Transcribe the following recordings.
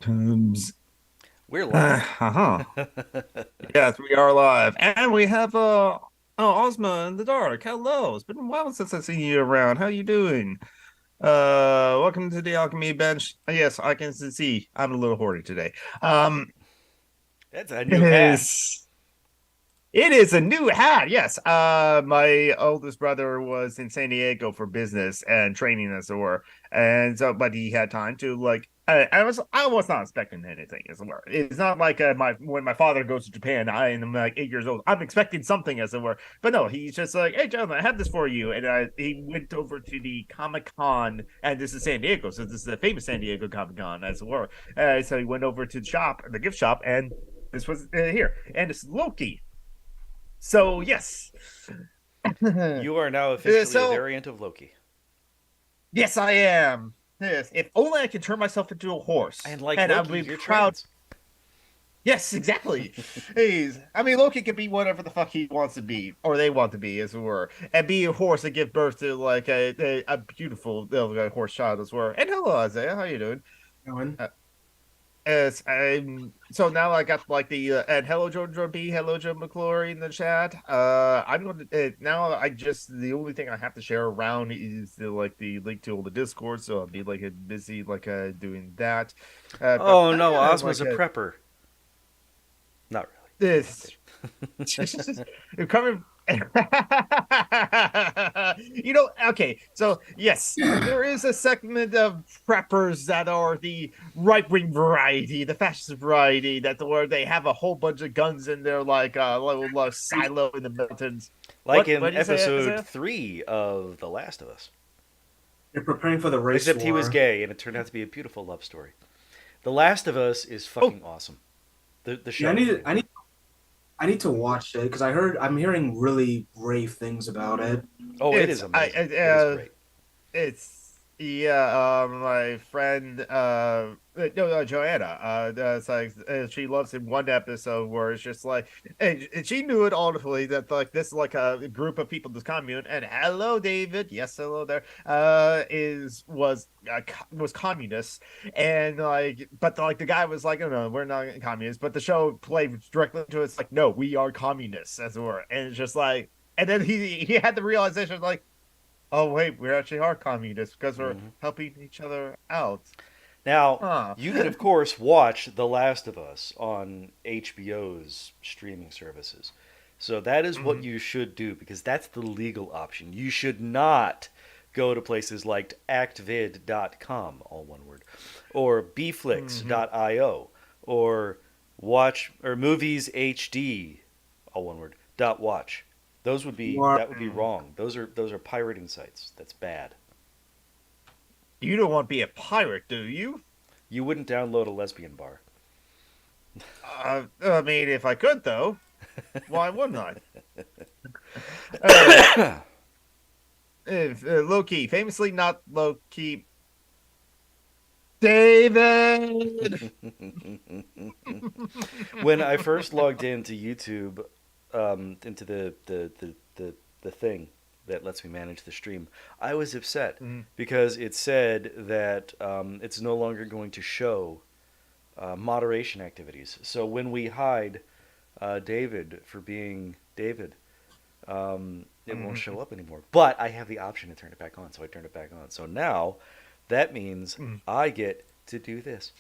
Tubes. We're live. Uh-huh. Yes, we are live. And we have Ozma in the dark. Hello. It's been a while since I've seen you around. How you doing? Welcome to the Alchemy bench. Yes, I can see. I'm a little hoardy today. Um That's a it new hat. is it is a new hat. Yes. My oldest brother was in San Diego for business and training as it were. And so but he had time to like I was not expecting anything as it were. It's not like my when my father goes to Japan, I am like 8 years old. I'm expecting something as it were. But no, he's just like, hey Jonathan, I have this for you. And he went over to the Comic Con, and this is San Diego, so this is the famous San Diego Comic Con as it were. So he went over to the shop, the gift shop, and this was here. And it's Loki. So yes. You are now officially a So variant of Loki. yes, I am. Yes, if only I could turn myself into a horse, And like and I'd Loki, be you're proud. trans. Yes, exactly. I mean, Loki can be whatever the fuck he wants to be, or they want to be, as it were, and be a horse and give birth to like a beautiful horse child, as it were. And hello, Isaiah, how you doing? Going. Uh, As I'm so now I got like the and hello Jojo B, hello Joe McClory in the chat. I'm going to now I just the only thing I have to share around is the link to all the Discord, so I'll be like busy doing that. But Oh I no, got Ozma's like a prepper. Not this coming. Okay, so yes, there is a segment of preppers that are the right wing variety, the fascist variety, that where they have a whole bunch of guns in their like little silo in the mountains. like What in do you say, episode Isaiah? 3 of The Last of Us. You're preparing for the race Except he was war. gay and it turned out to be a beautiful love story. The Last of Us is Oh, fucking awesome. The Yeah, I show. need, I need, I need to watch it because I'm hearing really rave things about it. Oh, it it's is amazing. It is great. it's yeah, my friend no, Joanna, it's like she loves in one episode where it's just like and she knew it audibly that like this is like a group of people, this commune, and hello David, yes, hello there, is was communists, and like but like the guy was like, oh no, we're not communists, but the show played directly to it. It's like, no, we are communists as it were, and it's just like, and then he had the realization like, oh wait, we actually are communists because we're Hmm. helping each other out. Now, Huh. you can of course watch The Last of Us on HBO's streaming services. So that is what Mhm, you should do because that's the legal option. You should not go to places like actvid.com, all one word, or mhm. bflix.io, or watch or movies HD, all one word, dot watch. You are, That would be wrong. Those are pirating sites. That's bad. You don't want to be a pirate, do you? You wouldn't download a lesbian bar. I mean, if I could, though, why wouldn't I? Uh, if low key, famously not low key, David. When I first logged into YouTube, into the thing that lets me manage the stream, I was upset Mhm, because it said that it's no longer going to show moderation activities. So when we hide David for being David, it won't mhm, show up anymore. But I have the option to turn it back on, so I turned it back on. So now that means mhm. I get to do this.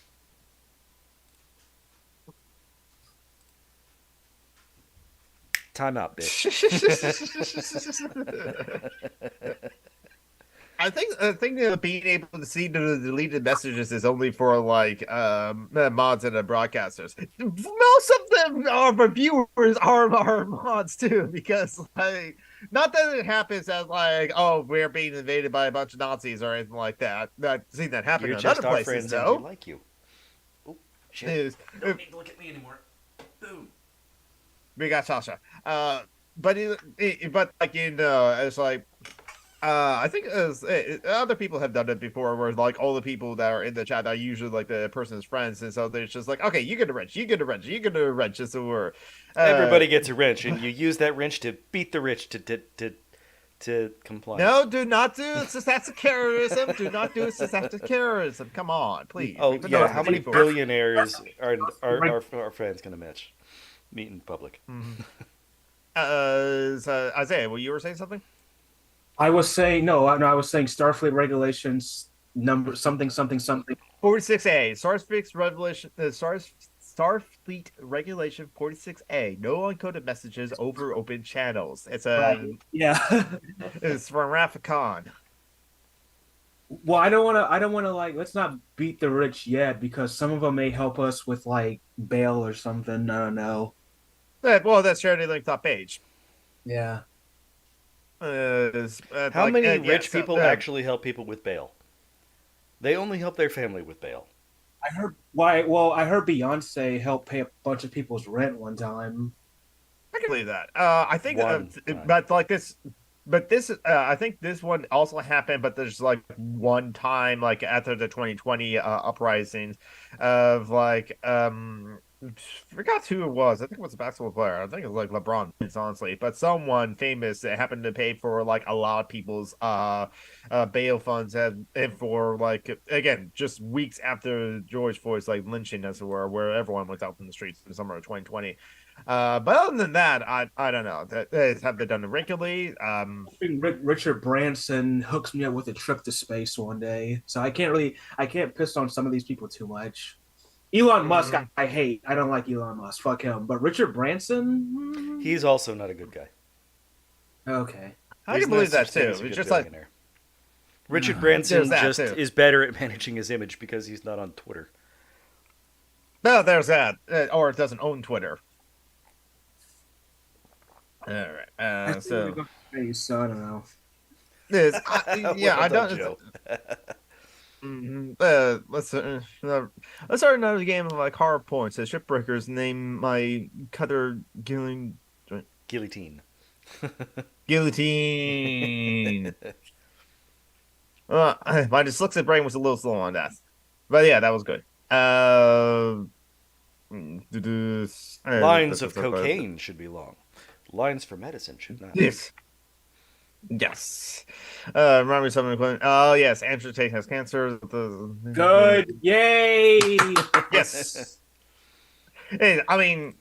Time out, bitch. I think that being able to see the deleted messages is only for like mods and broadcasters. Most of them are reviewers are mods too, because like not that it happens as like, oh, we're being invaded by a bunch of Nazis or anything like that. I've seen that happen You're in other just our places friends and we though. like you. Oh, shit. Is You don't need to look at me anymore. Boom. we got Sasha. But but like it's like I think other people have done it before, where like all the people that are in the chat are usually like the person's friends, and so they're just like, okay, you get a wrench, you get a wrench, you get a wrench, as it were. Uh, Everybody gets a wrench, and you use that wrench to beat the rich to to compliance. No, do not do successive terrorism. Do not do successive terrorism. Come on, please. Oh We've been yeah, doing how this many before. billionaires are friends gonna meet in public? Mhm. So Isaiah, well, you were saying something? I was saying no, no, I was saying Starfleet regulations number something something something. 46A, Starfleet Revelation, Starfleet Regulation 46A, no uncoded messages over open channels. Right. Yeah. It's from Rafikon. Well, I don't want to like let's not beat the rich yet because some of them may help us with like bail or something. I don't know. Well, that's charity link top page. Yeah. How many Yeah, rich so people actually help people with bail? They only help their family with bail. I heard why well, I heard Beyonce help pay a bunch of people's rent one time. I can believe that. I think, One time. but like this, I think this one also happened, but there's like one time, like after the 2020 uprisings, of forgot who it was. I think it was a basketball player. I think it was like LeBron, it's honestly, but someone famous that happened to pay for like a lot of people's bail funds, and for like again just weeks after George Floyd's like lynching, as it were, where everyone was out in the streets in the summer of 2020. But other than that, I don't know. Have they done it regularly? Richard Branson hooks me up with a trip to space one day, so I can't piss on some of these people too much. Elon Musk, Mm, I hate. I don't like Elon Musk. Fuck him. But Richard Branson, He's also not a good guy. okay. I There's can no believe that such thing too. as a It's good just like billionaire. Richard there's Branson that just too. is better at managing his image because he's not on Twitter. No, there's that. Or it doesn't own Twitter. All right. I still want to So go to space, so I don't know. yeah, Well I done, don't. Joe. Let's start another game of like hard points. The shipbreakers name my cutter Guillotine. guillotine. My dyslexic brain was a little slow on that, but yeah, that was good. Lines of cocaine should be long. Lines for medicine should not. Yes, yes. Remind me of something. Oh yes, Andrew Tate has cancer. Good. Yay. Yes. And, I mean,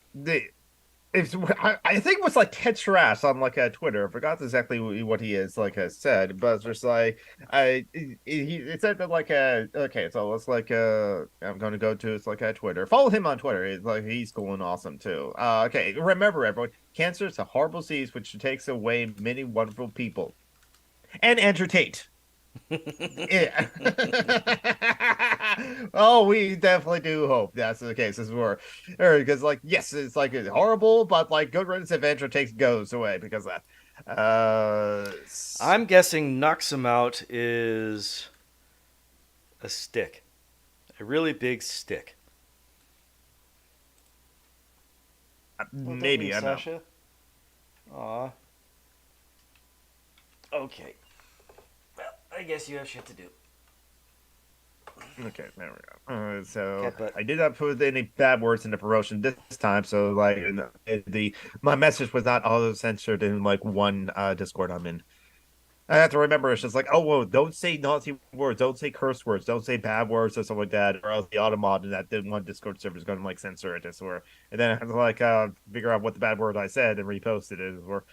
I think it was like Ted Trash on like Twitter. I forgot exactly what he is like has said, but it's just like it said that like okay, so it's like I'm going to go to it's like Twitter. Follow him on Twitter. It's like he's cool and awesome too. Okay, remember everyone, cancer is a horrible disease which takes away many wonderful people and Andrew Tate. Yeah. Oh, we definitely do hope that's the case as well. Because, like, yes, it's like it's horrible, but like, good riddance if Andrew takes goes away because of that. I'm guessing knocks him out is a stick. A really big stick. Maybe I don't know. Sasha? Aw. Okay. Well, I guess you have shit to do. Okay, there we go. So Cat butt. I did not put any bad words in the promotion this time. So like the my message was not auto censored in like one Discord I'm in. I have to remember it's just like, oh whoa, don't say naughty words, don't say curse words, don't say bad words or something like that, or else the automod in that one Discord server is gonna like censor it as well. And then I have to like figure out what the bad word I said and repost it as well.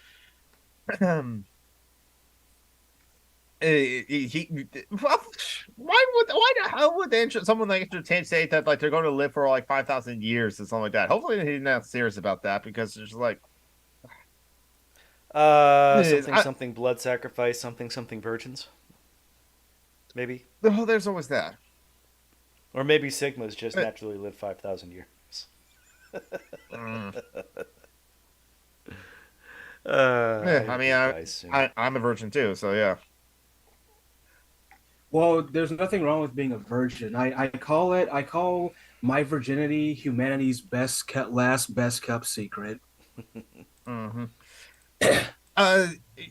How would someone like entertain say that like they're going to live for like 5,000 years and something like that? Hopefully he's not serious about that because it's just like Something I, something blood sacrifice, something something virgins. Maybe. oh, there's always that. Or maybe Sigmas just naturally live 5,000 years. Mm. I Yeah, I hope mean, he dies soon. I'm a virgin too, so yeah. Well, there's nothing wrong with being a virgin. I call my virginity humanity's best kept secret. Hmm. Uh,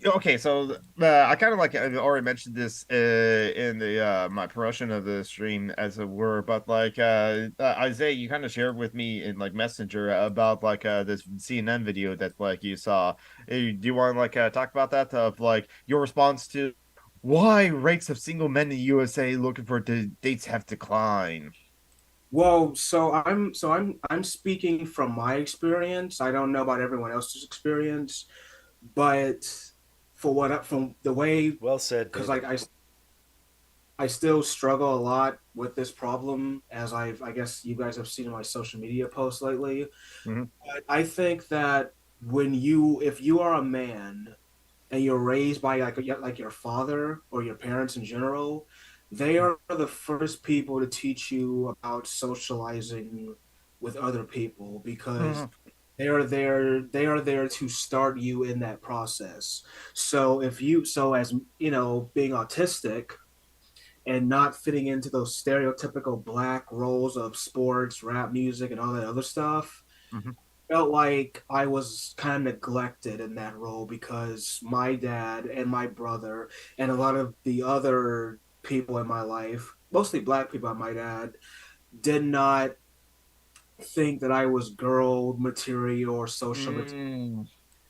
okay, so I kind of like I already mentioned this in the my promotion of the stream, as it were, but like Isaiah, you kind of shared with me in like Messenger about like this CNN video that like you saw. Do you want to like talk about that of like your response to why rates of single men in the USA looking for dates have declined? Well, so I'm speaking from my experience. I don't know about everyone else's experience, but from the way, Well said, because David. I still struggle a lot with this problem, as I guess you guys have seen in my social media posts lately. Mhm. But I think that if you are a man and you're raised by like your father or your parents in general, they are the first people to teach you about socializing with other people because Mhm. they are there to start you in that process. So if you so as you know, being autistic and not fitting into those stereotypical black roles of sports, rap music, and all that other stuff, Mhm. felt like I was kind of neglected in that role because my dad and my brother and a lot of the other people in my life, mostly black people, I might add, did not think that I was girl material or social material. Mm.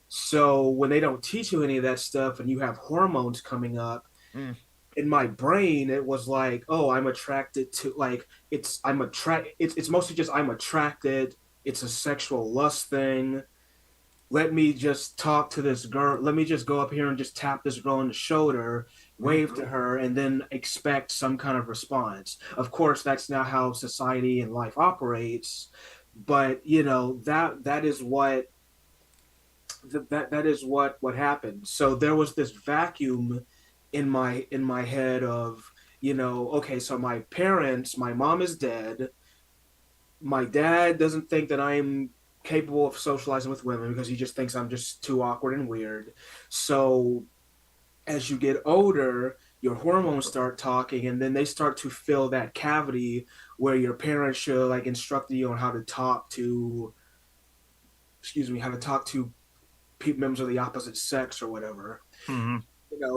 So when they don't teach you any of that stuff and you have hormones coming up, Mm. in my brain it was like, oh, I'm attracted to, like, it's mostly just I'm attracted, it's a sexual lust thing. Let me just talk to this girl. Let me just go up here and just tap this girl on the shoulder, Mm. wave to her, and then expect some kind of response. Of course, that's not how society and life operates, but you know that is what happened. So there was this vacuum in my head of, okay, so my mom is dead. My dad doesn't think that I'm capable of socializing with women because he just thinks I'm just too awkward and weird. So as you get older, your hormones start talking, and then they start to fill that cavity where your parents should like instruct you on how to talk to, how to talk to members of the opposite sex or whatever. Mhm.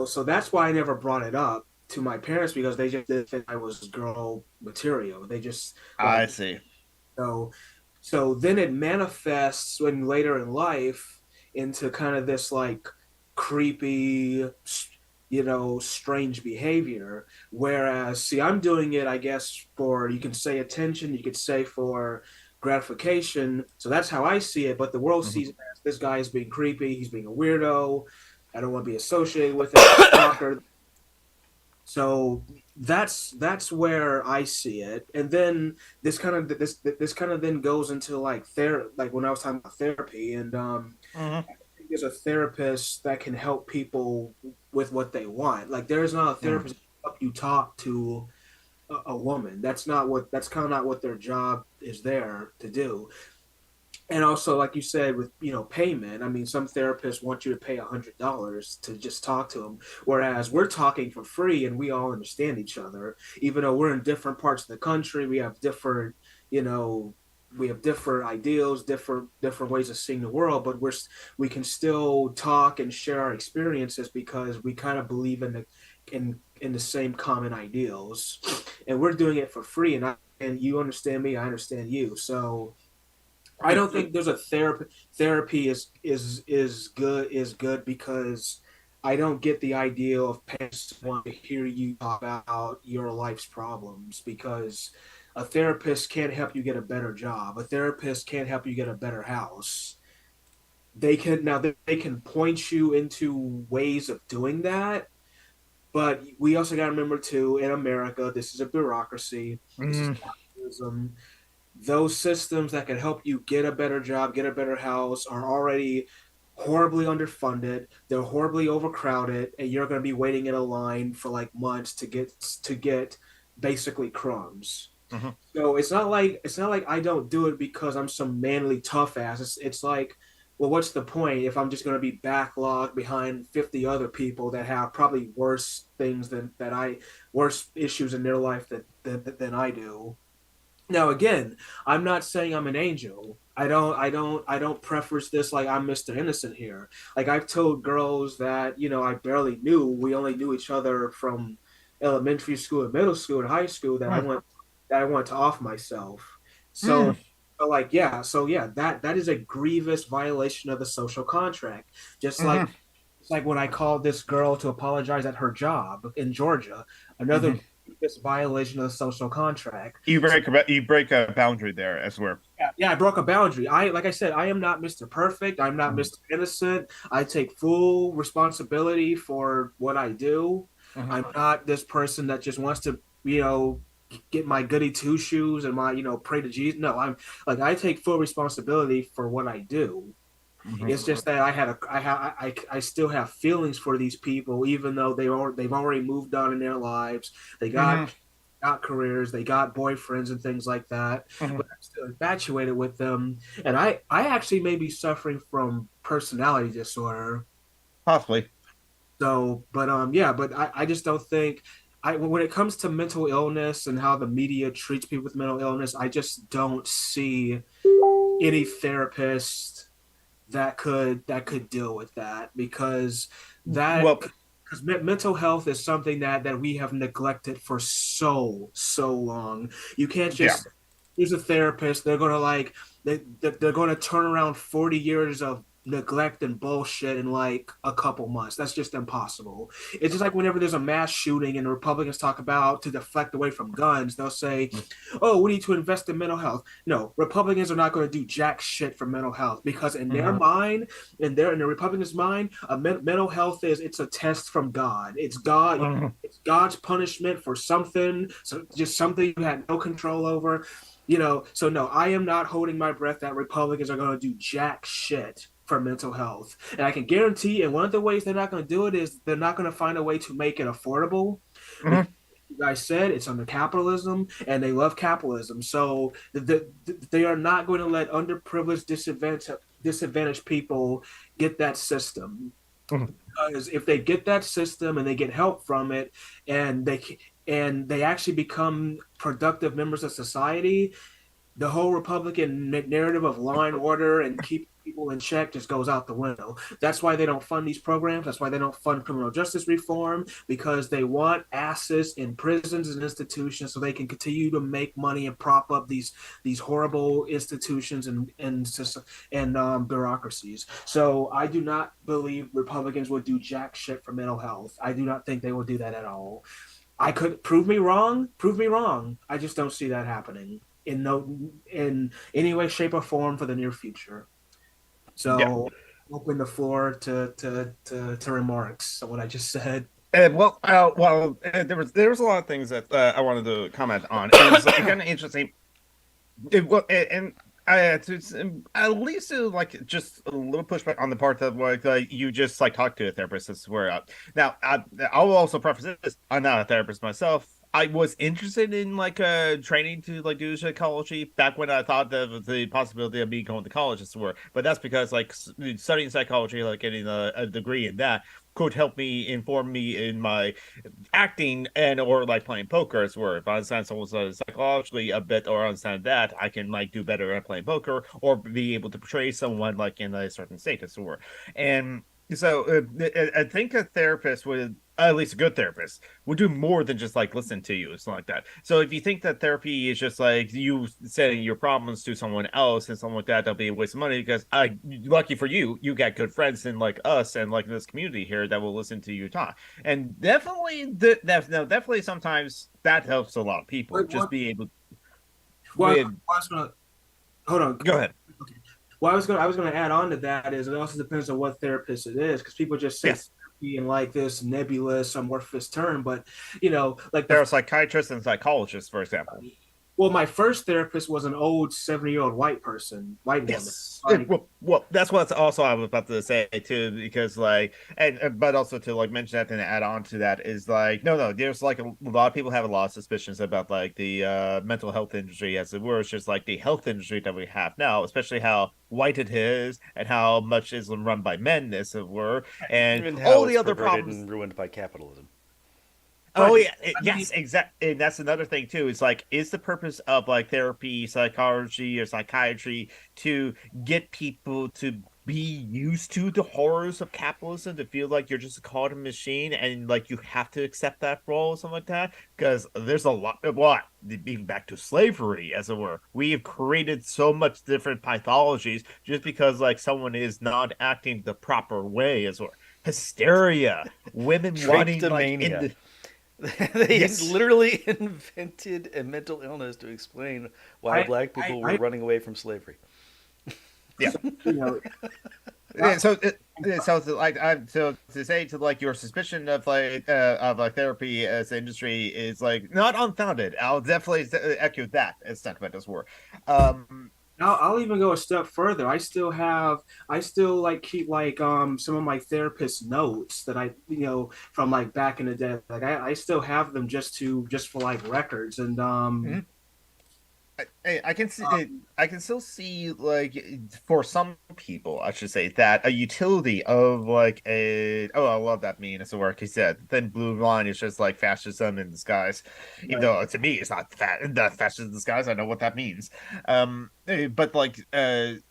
So that's why I never brought it up to my parents because they just didn't think I was girl material. They just I like, see. So, so then it manifests when later in life into kind of this like creepy, strange behavior. Whereas, see, I'm doing it, I guess, for, you can say attention, you could say for gratification. So that's how I see it. But the world Mhm. sees it as this guy is being creepy, he's being a weirdo. I don't want to be associated with him, stalker. So that's where I see it. And then this kind of then goes into like like when I was talking about therapy, and Mhm. there's a therapist that can help people with what they want. Like there's not a Mhm. therapist that can help you talk to a woman. That's kind of not what their job is there to do. And also, like you said, with payment, I mean, some therapists want you to pay $100 to just talk to them, whereas we're talking for free and we all understand each other. Even though we're in different parts of the country, you know we have different ideals, different ways of seeing the world, but we can still talk and share our experiences because we kind of believe in the same common ideals, and we're doing it for free. And you understand me, I understand you, so I don't think there's a therapy is good because I don't get the idea of paying someone to hear you talk about your life's problems, because a therapist can't help you get a better job. A therapist can't help you get a better house. They can point you into ways of doing that, but we also got to remember too, in America, this is a bureaucracy. This is Mhm. capitalism. Those systems that can help you get a better job, get a better house, are already horribly underfunded. They're horribly overcrowded, and you're going to be waiting in a line for like months to get basically crumbs. Mhm. So it's not like I don't do it because I'm some manly tough ass. It's like, well, what's the point if I'm just going to be backlogged behind 50 other people that have probably worse things worse issues in their life than I do. Now again, I'm not saying I'm an angel. I don't preface this like I'm Mr. Innocent here. Like I've told girls that, I barely knew. We only knew each other from elementary school and middle school and high school Mm, that I want to off myself. So mm, so yeah, that is a grievous violation of the social contract. Just like mhm, it's like when I called this girl to apologize at her job in Georgia, another mhm. grievous violation of the social contract. So You break a boundary there as well. yeah, I broke a boundary. Like I said, I am not Mr. Perfect. I'm not Mhm, Mr. Innocent. I take full responsibility for what I do. mhm, I'm not this person that just wants to, you know, get my goody two shoes and my, pray to Jesus. No, I'm like I take full responsibility for what I do. mhm, It's just that I still have feelings for these people, even though they've already moved on in their lives. They mhm, got careers, they got boyfriends and things like that. mhm. But I'm still infatuated with them, and I actually may be suffering from personality disorder. Possibly. So, but I just don't think. When it comes to mental illness and how the media treats people with mental illness, I just don't see any therapist that could deal with that that Well, because mental health is something that we have neglected for so long. You can't yeah. just Here's a therapist. They're gonna like they're gonna turn around 40 years of neglect and bullshit in like a couple months. That's just impossible. It's just like whenever there's a mass shooting and the Republicans talk about to deflect away from guns, they'll say, "Oh, we need to invest in mental health." No, Republicans are not going to do jack shit for mental health because in their Mhm, mind, in the Republicans' mind, mental health it's a test from God. It's God. mhm. It's God's punishment for something, so just something you had no control over. So no, I am not holding my breath that Republicans are going to do jack shit for mental health. And I can guarantee, and one of the ways they're not going to do it is they're not going to find a way to make it affordable because Mhm. you guys said it's under capitalism and they love capitalism. So they are not going to let underprivileged, disadvantaged people get that system. Mhm. Because if they get that system and they get help from it and they actually become productive members of society, the whole Republican narrative of law and order and keep people in check just goes out the window. That's why they don't fund these programs. That's why they don't fund criminal justice reform because they want asses in prisons and institutions so they can continue to make money and prop up these horrible institutions and bureaucracies. So I do not believe Republicans would do jack shit for mental health. I do not think they will do that at all. I could prove me wrong. Prove me wrong. I just don't see that happening in any way, shape, or form for the near future. Yeah. So open the floor to remarks on what I just said. There was a lot of things that I wanted to comment on. It was like, kind of interesting. And at least to like just a little pushback on the part of like you just like talk to a therapist. This is where now I'll also preface this. I'm not a therapist myself. I was interested in like training to like do psychology back when I thought of the possibility of me going to college. This were, but that's because like studying psychology, like getting a degree in that could help me inform me in my acting and or like playing poker as well. If I understand someone's psychologically a bit or understand that, I can like do better at playing poker or be able to portray someone like in a certain state as well. And so I think a therapist would, at least a good therapist, would do more than just like listen to you or something like that. So if you think that therapy is just like you saying your problems to someone else and something like that, that'll be a waste of money because lucky for you, you got good friends in like us and like this community here that will listen to you talk. And definitely, no, definitely sometimes that helps a lot of people. What, Just what, be able what, with. I was gonna hold on. Go ahead. Okay. Well, I was gonna add on to that is it also depends on what therapist it is because people just say Yes, therapy in like this nebulous, amorphous term, but like there are psychiatrists and psychologists, for example. my first therapist was an old 70-year-old white person, white woman. Yes. Like, Well, that's what also I was about to say too, because like, and but also to like mention that and add on to that is like, no, there's like a lot of people have a lot of suspicions about like the mental health industry as it were. It's just like the health industry that we have now, especially how white it is and how much is run by men as it were, and And how all it's the other perverted problems. and ruined by capitalism. Oh good. yeah, I mean, yes, exactly. And that's another thing too. It's like, is the purpose of like therapy, psychology, or psychiatry to get people to be used to the horrors of capitalism, to feel like you're just a cog in a machine and like you have to accept that role or something like that? Because there's a lot of what, even back to slavery, as it were. We have created so much different pathologies just because like someone is not acting the proper way, as it were. Hysteria, women wanting like in Drapetomania. the They yes. literally invented a mental illness to explain why I, black people were I, running away from slavery. Yeah. you know, Yeah, not, so to say to like your suspicion of like therapy as an industry is like not unfounded. I'll definitely echo that as sentiment as well. Um, I'll even go a step further. I still like keep like some of my therapist notes that from like back in the day. Like I still have them just for like records and mhm. I can see I can still see like for some people I should say that a utility of like a oh I love that meme it's a work he said thin blue line is just like fascism in disguise, even though to me it's not fascism in disguise. I know what that means. But like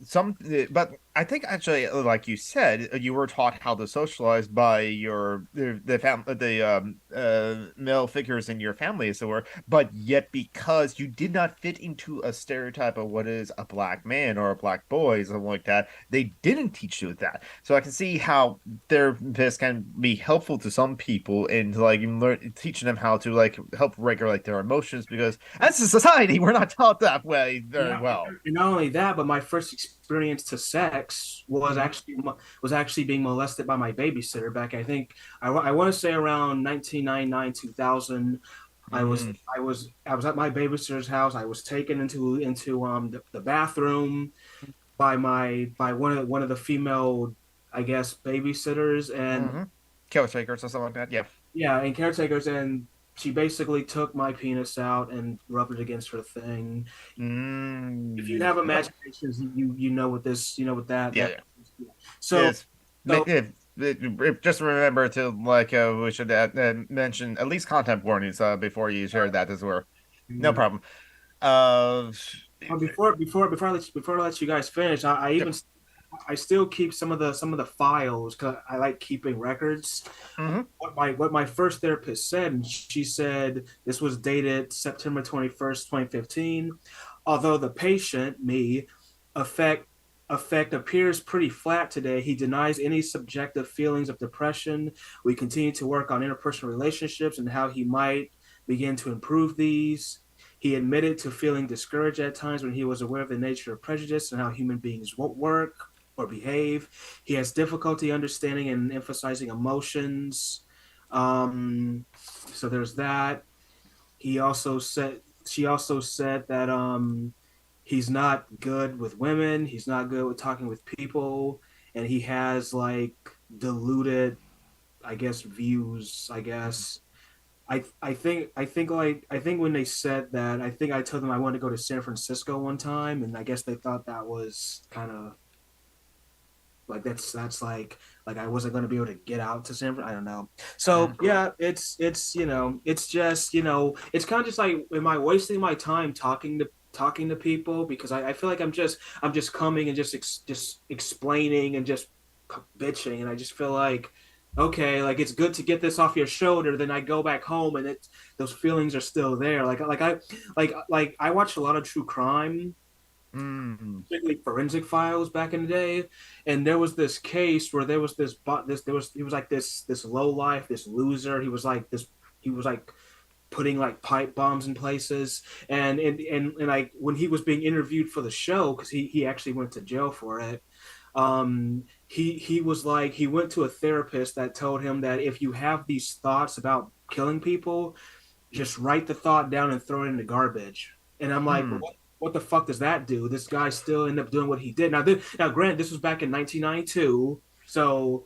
some but I think actually like you said you were taught how to socialize by your the male figures in your family as it were, but yet because you did not fit into a stereotype of what is a black man or a black boy, something like that, they didn't teach you that. So I can see how therapists can be helpful to some people in like teaching them how to like help regulate their emotions because as a society we're not taught that way very not, well. and not only that, but my first experience to sex Mhm. was actually being molested by my babysitter back. I want to say around 1999 2000. Mm. I was at my babysitter's house. I was taken into the bathroom by one of the female, I guess, babysitters, and Mm-hmm. Caretaker or something like that. Yeah. yeah, and caretakers, and she basically took my penis out and rubbed it against her thing. If you Mm. have Yep. imaginations, you know what Yeah, that. yeah. So Yes. so Just remember to like we should mention at least content warnings before you share that as well. No yeah. problem. Uh, Before I let you guys finish, yep. I still keep some of the files because I like keeping records. Mm-hmm. What my first therapist said, and she said this was dated September 21st, 2015. Although the patient, me, affect affect appears pretty flat today, he denies any subjective feelings of depression. We continue to work on interpersonal relationships and how he might begin to improve these. He admitted to feeling discouraged at times when he was aware of the nature of prejudice and how human beings won't work or behave. He has difficulty understanding and emphasizing emotions. So there's that. He also said she also said that he's not good with women, he's not good with talking with people, and he has like diluted, I guess, views, I guess. I think when they said that, I think I told them I wanted to go to San Francisco one time, and I guess they thought that was kind of like that's like I wasn't going to be able to get out to San Fran. I don't know. So yeah, it's it's just it's kind of just like, am I wasting my time talking to people because I feel like I'm just coming and just explaining and just bitching, and I just feel like okay, like it's good to get this off your shoulder. Then I go back home and it's those feelings are still there. Like I watch a lot of true crime, Mm. particularly forensic files back in the day, and there was this case where there was this there was he was like this low life, this loser. He was like putting like pipe bombs in places, and like when he was being interviewed for the show, because he actually went to jail for it. He was like, he went to a therapist that told him that if you have these thoughts about killing people, just write the thought down and throw it in the garbage. And I'm like, Hmm. what the fuck does that do? This guy still ended up doing what he did. Now, granted, this was back in 1992, so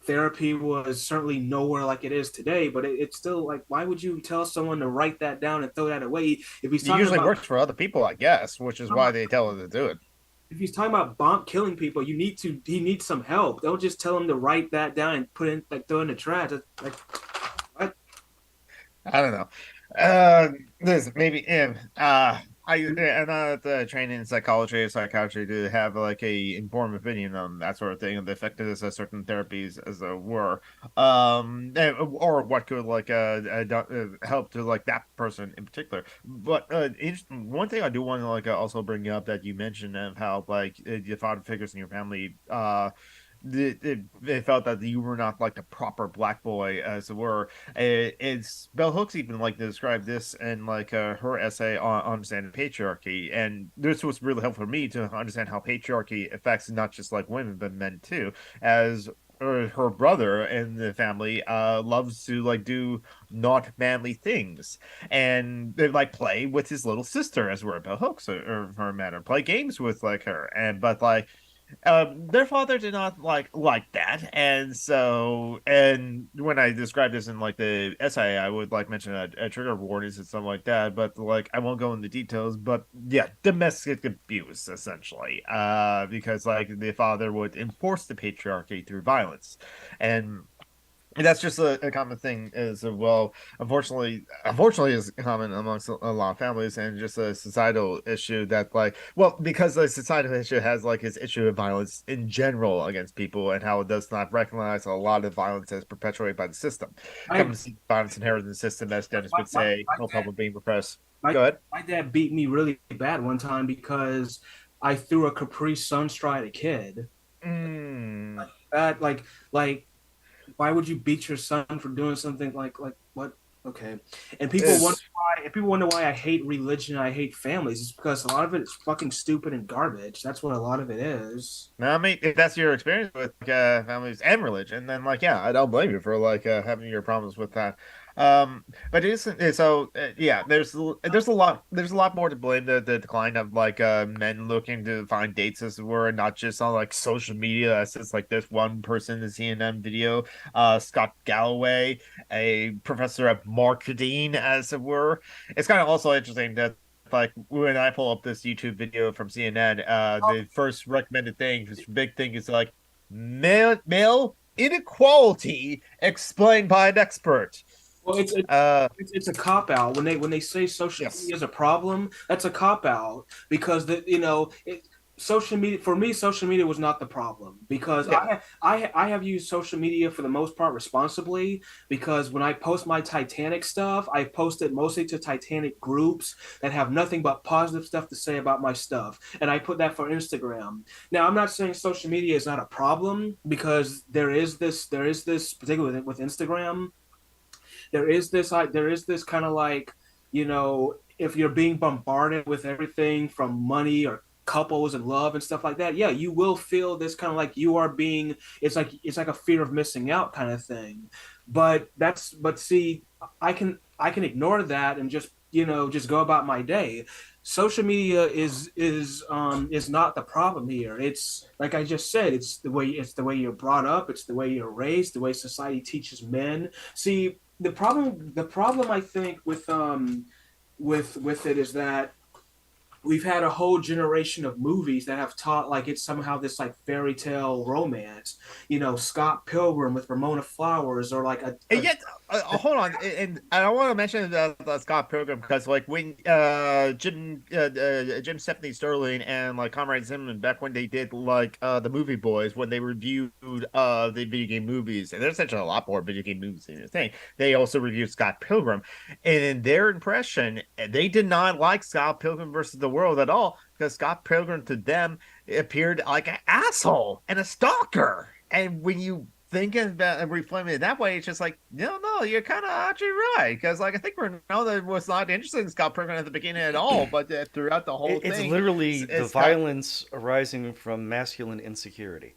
therapy was certainly nowhere like it is today. But it's still like, why would you tell someone to write that down and throw that away if he's It talking usually about works for other people, I guess, which is why they tell us to do it. if he's talking about bomb killing people, he needs some help. Don't just tell him to write that down and put in like throw in the trash. Like what? I don't know. Uh, this maybe I'm not trained in psychology or psychiatry to have like a informed opinion on that sort of thing and the effectiveness of certain therapies as it were. Or what could like help to like that person in particular. But one thing I do want to like also bring up that you mentioned of how like your father figures in your family they felt that you were not like the proper black boy as it were. It's Bell Hooks even like to describe this in like her essay on understanding patriarchy, and this was really helpful for me to understand how patriarchy affects not just like women but men too, as her brother in the family loves to like do not manly things and they like play with his little sister as we're Bell Hooks or her man or play games with like her and but like their father did not like that, and so and when I describe this in like the essay, I would like mention a trigger warnings and stuff like that, but like I won't go into details. But yeah, domestic abuse essentially, because like the father would enforce the patriarchy through violence, and that's just a common thing as well. Unfortunately, is common amongst a lot of families, and just a societal issue that, like, well, because the societal issue has like its issue of violence in general against people, and how it does not recognize a lot of violence as perpetuated by the system. I Comes violence inherited in the system, as Dennis my, would my, say, my no dad problem being repressed. my Go ahead. my dad beat me really bad one time because I threw a Capri Sunstride at a kid. Mm, That like why would you beat your son for doing something like what? Okay, and it's people wonder why I hate religion. I hate families. It's because a lot of it is fucking stupid and garbage. That's what a lot of it is. No, I mean, if that's your experience with like, families and religion, then like, yeah, I don't blame you for like having your problems with that. But it isn't so. Yeah, there's a lot more to blame the decline of like men looking to find dates as it were, not just on like social media. As it's like this one person in the CNN video, Scott Galloway, a professor of marketing as it were. It's kind of also interesting that like when I pull up this YouTube video from CNN, the first recommended thing, this big thing is like male inequality explained by an expert. Well, Uh, it's a cop out when they say social yes, media is a problem. That's a cop out because social media for me social media was not the problem because yeah, I have used social media for the most part responsibly because when I post my Titanic stuff, I post it mostly to Titanic groups that have nothing but positive stuff to say about my stuff, and I put that for Instagram. Now, I'm not saying social media is not a problem because there is this particularly with Instagram there is this kind of like if you're being bombarded with everything from money or couples and love and stuff like that, yeah, you will feel this kind of like you are being it's like a fear of missing out kind of thing. But see, I can ignore that and just just go about my day. Social media is not the problem here. It's like I just said, it's the way you're brought up, it's the way you're raised, the way society teaches men. See, the problem I think with it is that we've had a whole generation of movies that have taught like it's somehow this like fairy tale romance. Scott Pilgrim with Ramona Flowers or like and yet, hold on, and I want to mention the Scott Pilgrim because, like, when Jim Stephanie Sterling and like Conrad Zimmerman back when they did like the Movie Boys when they reviewed the video game movies, and there's actually a lot more video game movies in the thing. They also reviewed Scott Pilgrim, and in their impression, they did not like Scott Pilgrim versus the World at all because Scott Pilgrim to them appeared like an asshole and a stalker. And when you thinking about and reframing it that way, it's just like, no, you're kind of actually right. Because, like, I think Ronaldo was not interested in Scott Pilgrim at the beginning at all, but throughout the whole It's thing, literally the it's not, violence arising from masculine insecurity.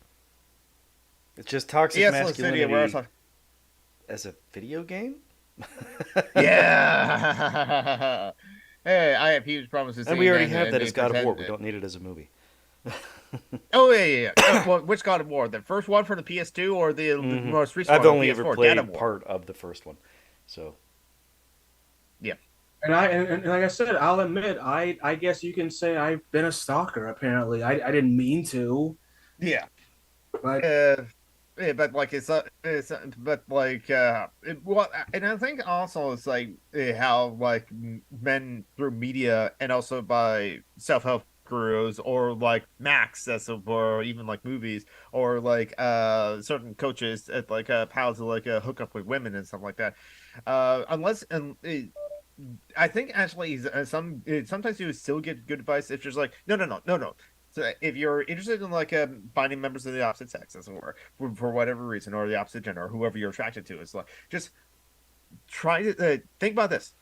It's just toxic yes, City, where I masculinity was as a video game. yeah. Hey, I have huge problems with And we seeing already that, have and that they as God of War. pretend. We don't need it as a movie. Oh yeah. Well, which God of War? The first one for the PS2 or the Hmm. most recent I've one on only ever PS4? God of played War. part of the first one, so Yeah. and like I said, I'll admit I guess you can say I've been a stalker. Apparently, I didn't mean to, Yeah. but Uh, but like but like well, and I think also it's like how like men through media and also by self-help gurus or like Max as of or even like movies or like certain coaches at like how to like hook up with women and stuff like that. Unless and I think actually sometimes you still get good advice if just like no. So if you're interested in like finding members of the opposite sex, as it were, for whatever reason, or the opposite gender, or whoever you're attracted to, it's like just try to think about this.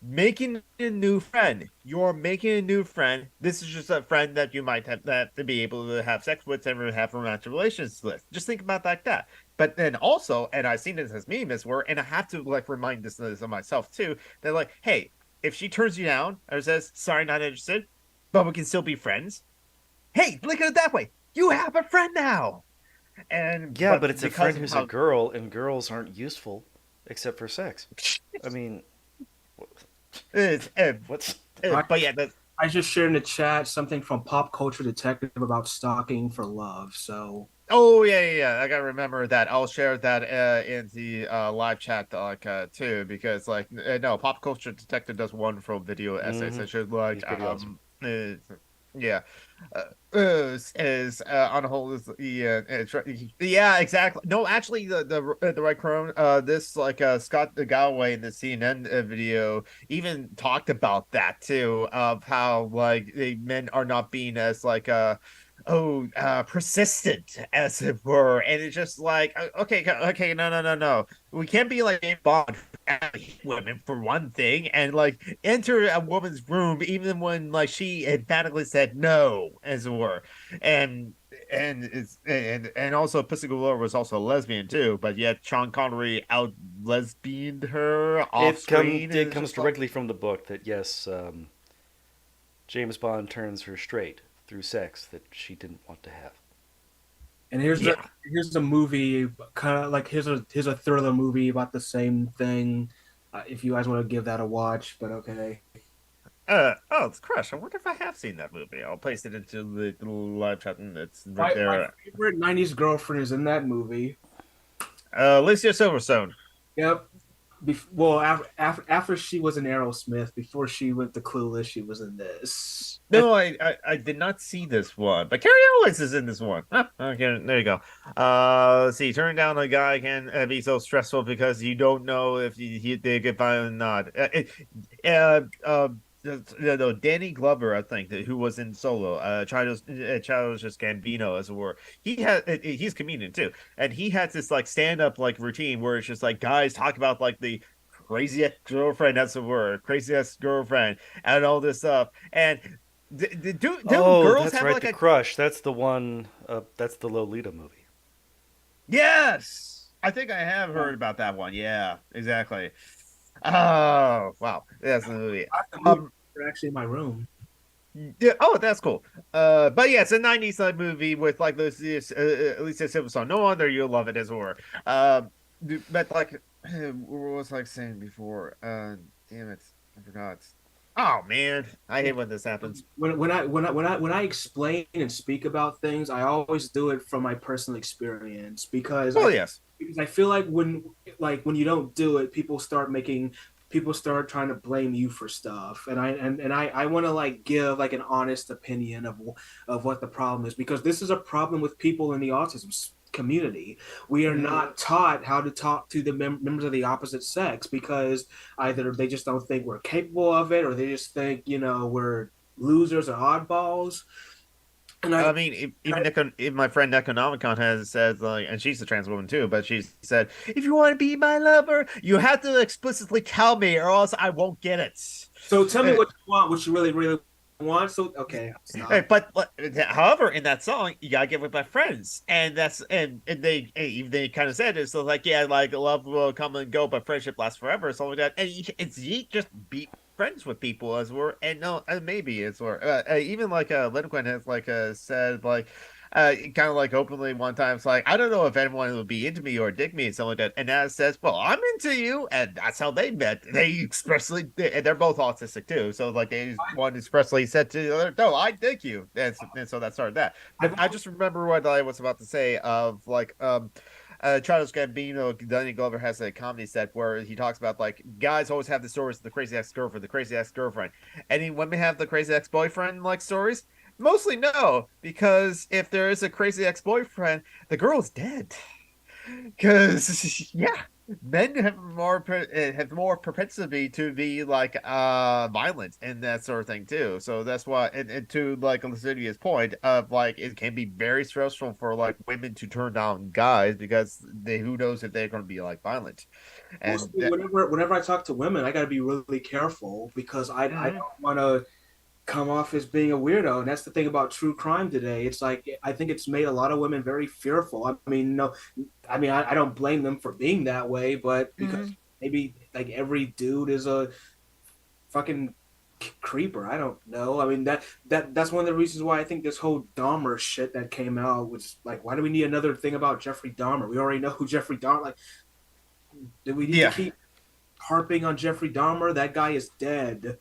Making a new friend. You're making a new friend. This is just a friend that you might have to be able to have sex with and have romantic relations with. Just think about like that. But then also, and I've seen this as meme as were, and I have to like remind this of myself too. That like, hey, if she turns you down or says sorry, not interested, but we can still be friends. Hey, look at it that way. You have a friend now. And Yeah, but but it's a because friend of who's a how girl, and girls aren't useful except for sex. I mean, it's, what's I but yeah, that's I just shared in the chat something from Pop Culture Detective about stalking for love. So oh yeah. I gotta remember that. I'll share that in the live chat like too because like no, Pop Culture Detective does wonderful video essays. mm-hmm. I should He's like pretty awesome. yeah is on the whole is yeah exactly no actually the right chrome this like Scott Galloway in the CNN video even talked about that too of how like the men are not being as like persistent as it were and it's just like okay no we can't be like James Bond women for one thing and like enter a woman's room even when like she emphatically said no as it were and and also Pussy Galore was also a lesbian too but yet Sean Connery out lesbianed her off screen and It it's comes just like directly from the book that yes, James Bond turns her straight through sex that she didn't want to have. and yeah here's a movie kind of like here's a thriller movie about the same thing. If you guys want to give that a watch, but okay. oh, it's Crush. I wonder if I have seen that movie. I'll paste it into the little live chat and it's right My there. favorite '90s girlfriend is in that movie. Alicia Silverstone. Yep. Well, after she was in Aerosmith, before she went to Clueless, she was in this. No, I did not see this one, but Carrie Ellis is in this one. Ah, okay, there you go. Let's see. Turning down a guy can be so stressful because you don't know if they get fired or not. No, Danny Glover, I think, who was in Solo, Childish Gambino, as it were. He's a comedian too, and he has this like stand up like routine where it's just like guys talk about like the craziest girlfriend, as it were, craziest girlfriend, and all this stuff. And do Oh, girls that's have right, like the a Crush. That's the one. That's the Lolita movie. yes? I think I have heard about that one. Yeah, exactly. Oh wow, that's the movie. I have the movie Um, actually in my room. yeah. Oh, that's cool. But yeah, it's a '90s movie with like this at least a Silverstone. No wonder you'll love it as well. But like, what was I saying before? Damn it, I forgot. Oh man, I hate when this happens. When I explain and speak about things, I always do it from my personal experience Well, yes. because I feel like when you don't do it, people start trying to blame you for stuff, and I want to like give like an honest opinion of what the problem is because this is a problem with people in the autism community. We are not taught how to talk to the members of the opposite sex because either they just don't think we're capable of it or they just think we're losers or oddballs. And I I, mean, and I if my friend Necronomicon has said like, and she's a trans woman too, but she said, if you want to be my lover, you have to explicitly tell me, or else I won't get it. so tell me Uh, what you want, what you really want. So okay, stop. but however, in that song, you gotta get with my friends, and that's and they kind of said it, so like yeah, like love will come and go, but friendship lasts forever, something like that. And it's you just be friends with people as we're and no, maybe it's or even like Lindquist has like said like. kind of like openly one time. It's like, I don't know if anyone will be into me or dig me and something like that. And Naz says, well, I'm into you. And that's how they met. They expressly, and they're both autistic too. So like they one expressly said to the other, no, I dig you. And so that started that. But I've I just remember what I was about to say of like, Charles Gambino, Danny Glover has a comedy set where he talks about like guys always have the stories of the crazy ex-girlfriend, the crazy ex-girlfriend. Any women have the crazy ex-boyfriend like stories? Mostly no, because if there is a crazy ex-boyfriend, the girl's dead. Because yeah, men have more propensity to be like violent and that sort of thing too. So that's why, and to like Lycidia's point of like it can be very stressful for like women to turn down guys because they who knows if they're going to be like violent, Mostly and that. whenever I talk to women, I got to be really careful because I Mhm. don't want to come off as being a weirdo. And that's the thing about true crime today. It's like I think it's made a lot of women very fearful. I mean, no, I mean I don't blame them for being that way, but because Mhm. maybe like every dude is a fucking creeper. I don't know. I mean that's one of the reasons why I think this whole Dahmer shit that came out was like, why do we need another thing about Jeffrey Dahmer? We already know who Jeffrey Dahmer. Like, do we need to Yeah, keep harping on Jeffrey Dahmer? That guy is dead,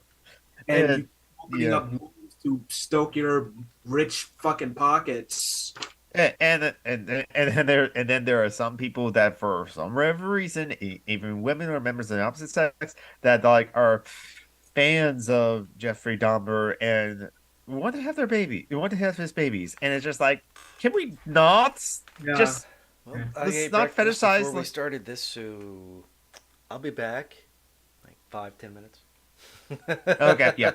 and and you opening yeah. up movies to stoke your rich fucking pockets. And then there are some people that for some reason, even women or members of the opposite sex, that like are fans of Jeffrey Dahmer and want to have their baby, want to have his babies, and it's just like, can we not Yeah. just Well, I let's ate not breakfast before fetishize we started this, so I'll be back like 5, 10 minutes. okay, yeah.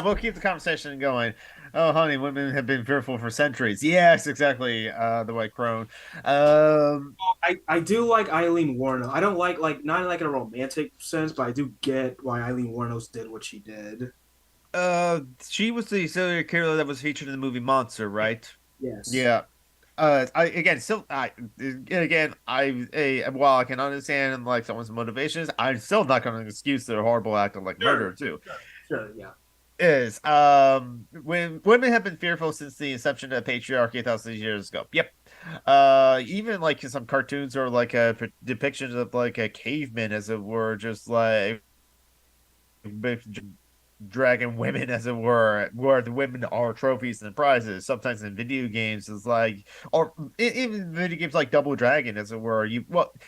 We'll keep the conversation going. Oh, honey, women have been fearful for centuries. Yes, exactly. The white crone. Um, I do like Eileen Wuornos. I don't like not like in a romantic sense, but I do get why Eileen Wuornos did what she did. she was the serial killer that was featured in the movie Monster, right? Yes. Yeah. I again, still, while I can understand like someone's motivations, I'm still not going to excuse their horrible act of like Sure. murder too. Sure. Sure. Yeah. Is when women have been fearful since the inception of patriarchy 1,000 years ago. Yep. Even like some cartoons or like depictions of like a caveman, as it were, just like dragging women, as it were, where the women are trophies and prizes. Sometimes in video games, it's like, or even video games like Double Dragon, as it were.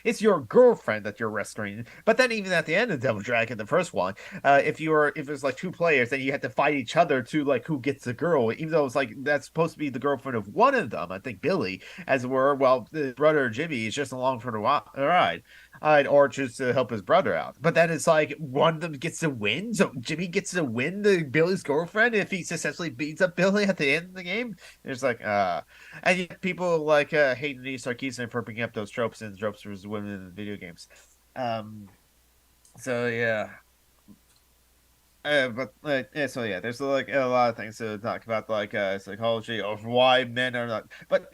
It's your girlfriend that you're rescuing. But then even at the end of Double Dragon, the first one, if it's like two players, then you have to fight each other to like who gets the girl. Even though it's like that's supposed to be the girlfriend of one of them, I think Billy, as it were. Well, the brother Jimmy is just along for the ride, or just to help his brother out. But then it's like one of them gets to win, so Jimmy gets to win the Billy's girlfriend if he successfully beats up Billy at the end of the game. It's like, and yet people like Hayden and Sarkeesian for bringing up those tropes and tropes for women in video games. Um, so yeah, so yeah, there's like a lot of things to talk about, like psychology of why men are not. But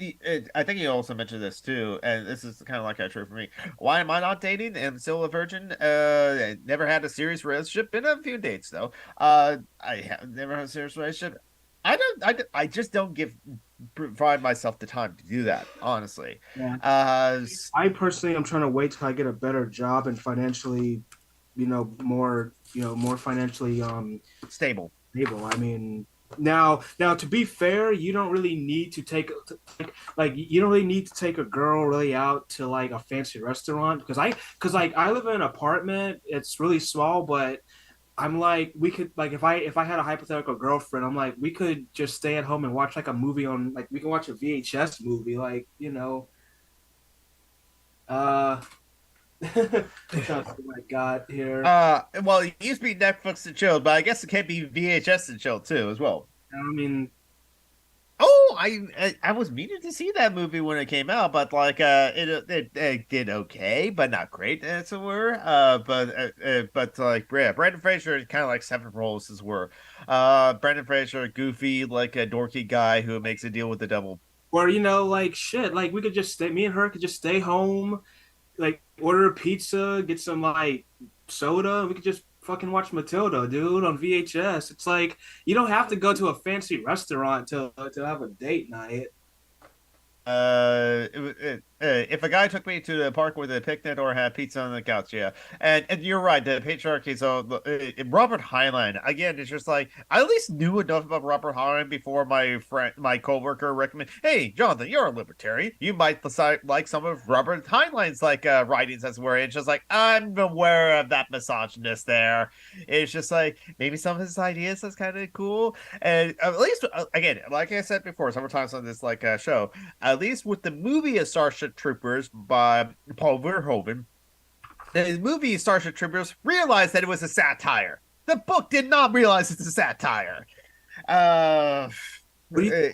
I think you also mentioned this too, and this is kind of like a true for me. Why am I not dating? I'm still a virgin. I never had a serious relationship. Been on a few dates though. I have never had a serious relationship. I just don't provide myself the time to do that, honestly. Yeah. Uh, I personally am trying to wait till I get a better job and financially, more financially stable. stable. I mean, now to be fair, you don't really need to like you don't really need to take a girl really out to like a fancy restaurant because like I live in an apartment. It's really small, but I'm like we could like if I had a hypothetical girlfriend, I'm like we could just stay at home and watch like a movie on like we can watch a VHS movie like uh I'm trying to see what I got here. Well, it used to be Netflix and chill, but I guess it can be VHS and chill too, as well. I mean, Oh, I was meaning to see that movie when it came out, but like it did okay, but not great as it were. But like yeah, Brandon Fraser is kind of like seven roles as were. Brandon Fraser, goofy, like a dorky guy who makes a deal with the devil. or like shit, like we could just stay. Me and her could just stay home, like order a pizza, get some like soda. We could just fucking watch Matilda, dude, on VHS. It's like you don't have to go to a fancy restaurant to have a date night. If a guy took me to the park with a picnic or had pizza on the couch, yeah. And you're right, the patriarchy. So Robert Heinlein again, it's just like I at least knew enough about Robert Heinlein before my coworker recommended, hey, Jonathan, you're a libertarian, you might decide like some of Robert Heinlein's like writings, as where it's just like I'm aware of that misogynist there. It's just like maybe some of his ideas is kind of cool, and at least again, like I said before several times on this like show, at least with the movie of Starship Troopers by Paul Verhoeven, the movie Starship Troopers realized that it was a satire. The book did not realize it's a satire. Uh, What do you eh,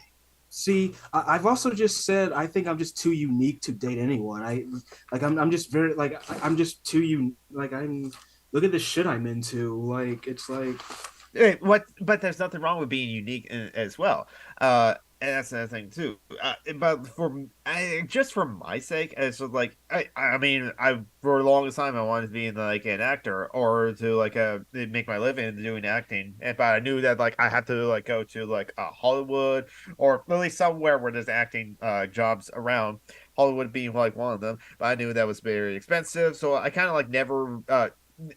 see? I've also just said I think I'm just too unique to date anyone. I'm just very like I'm just too like I'm look at the shit I'm into. Like it's like what? But there's nothing wrong with being unique as well. And that's another thing too. But just for my sake, it's just like I mean, I for the longest time I wanted to be like an actor or to like make my living doing acting. But I knew that like I had to like go to like Hollywood or at least somewhere where there's acting jobs around. Hollywood being like one of them, but I knew that was very expensive, so I kind of like never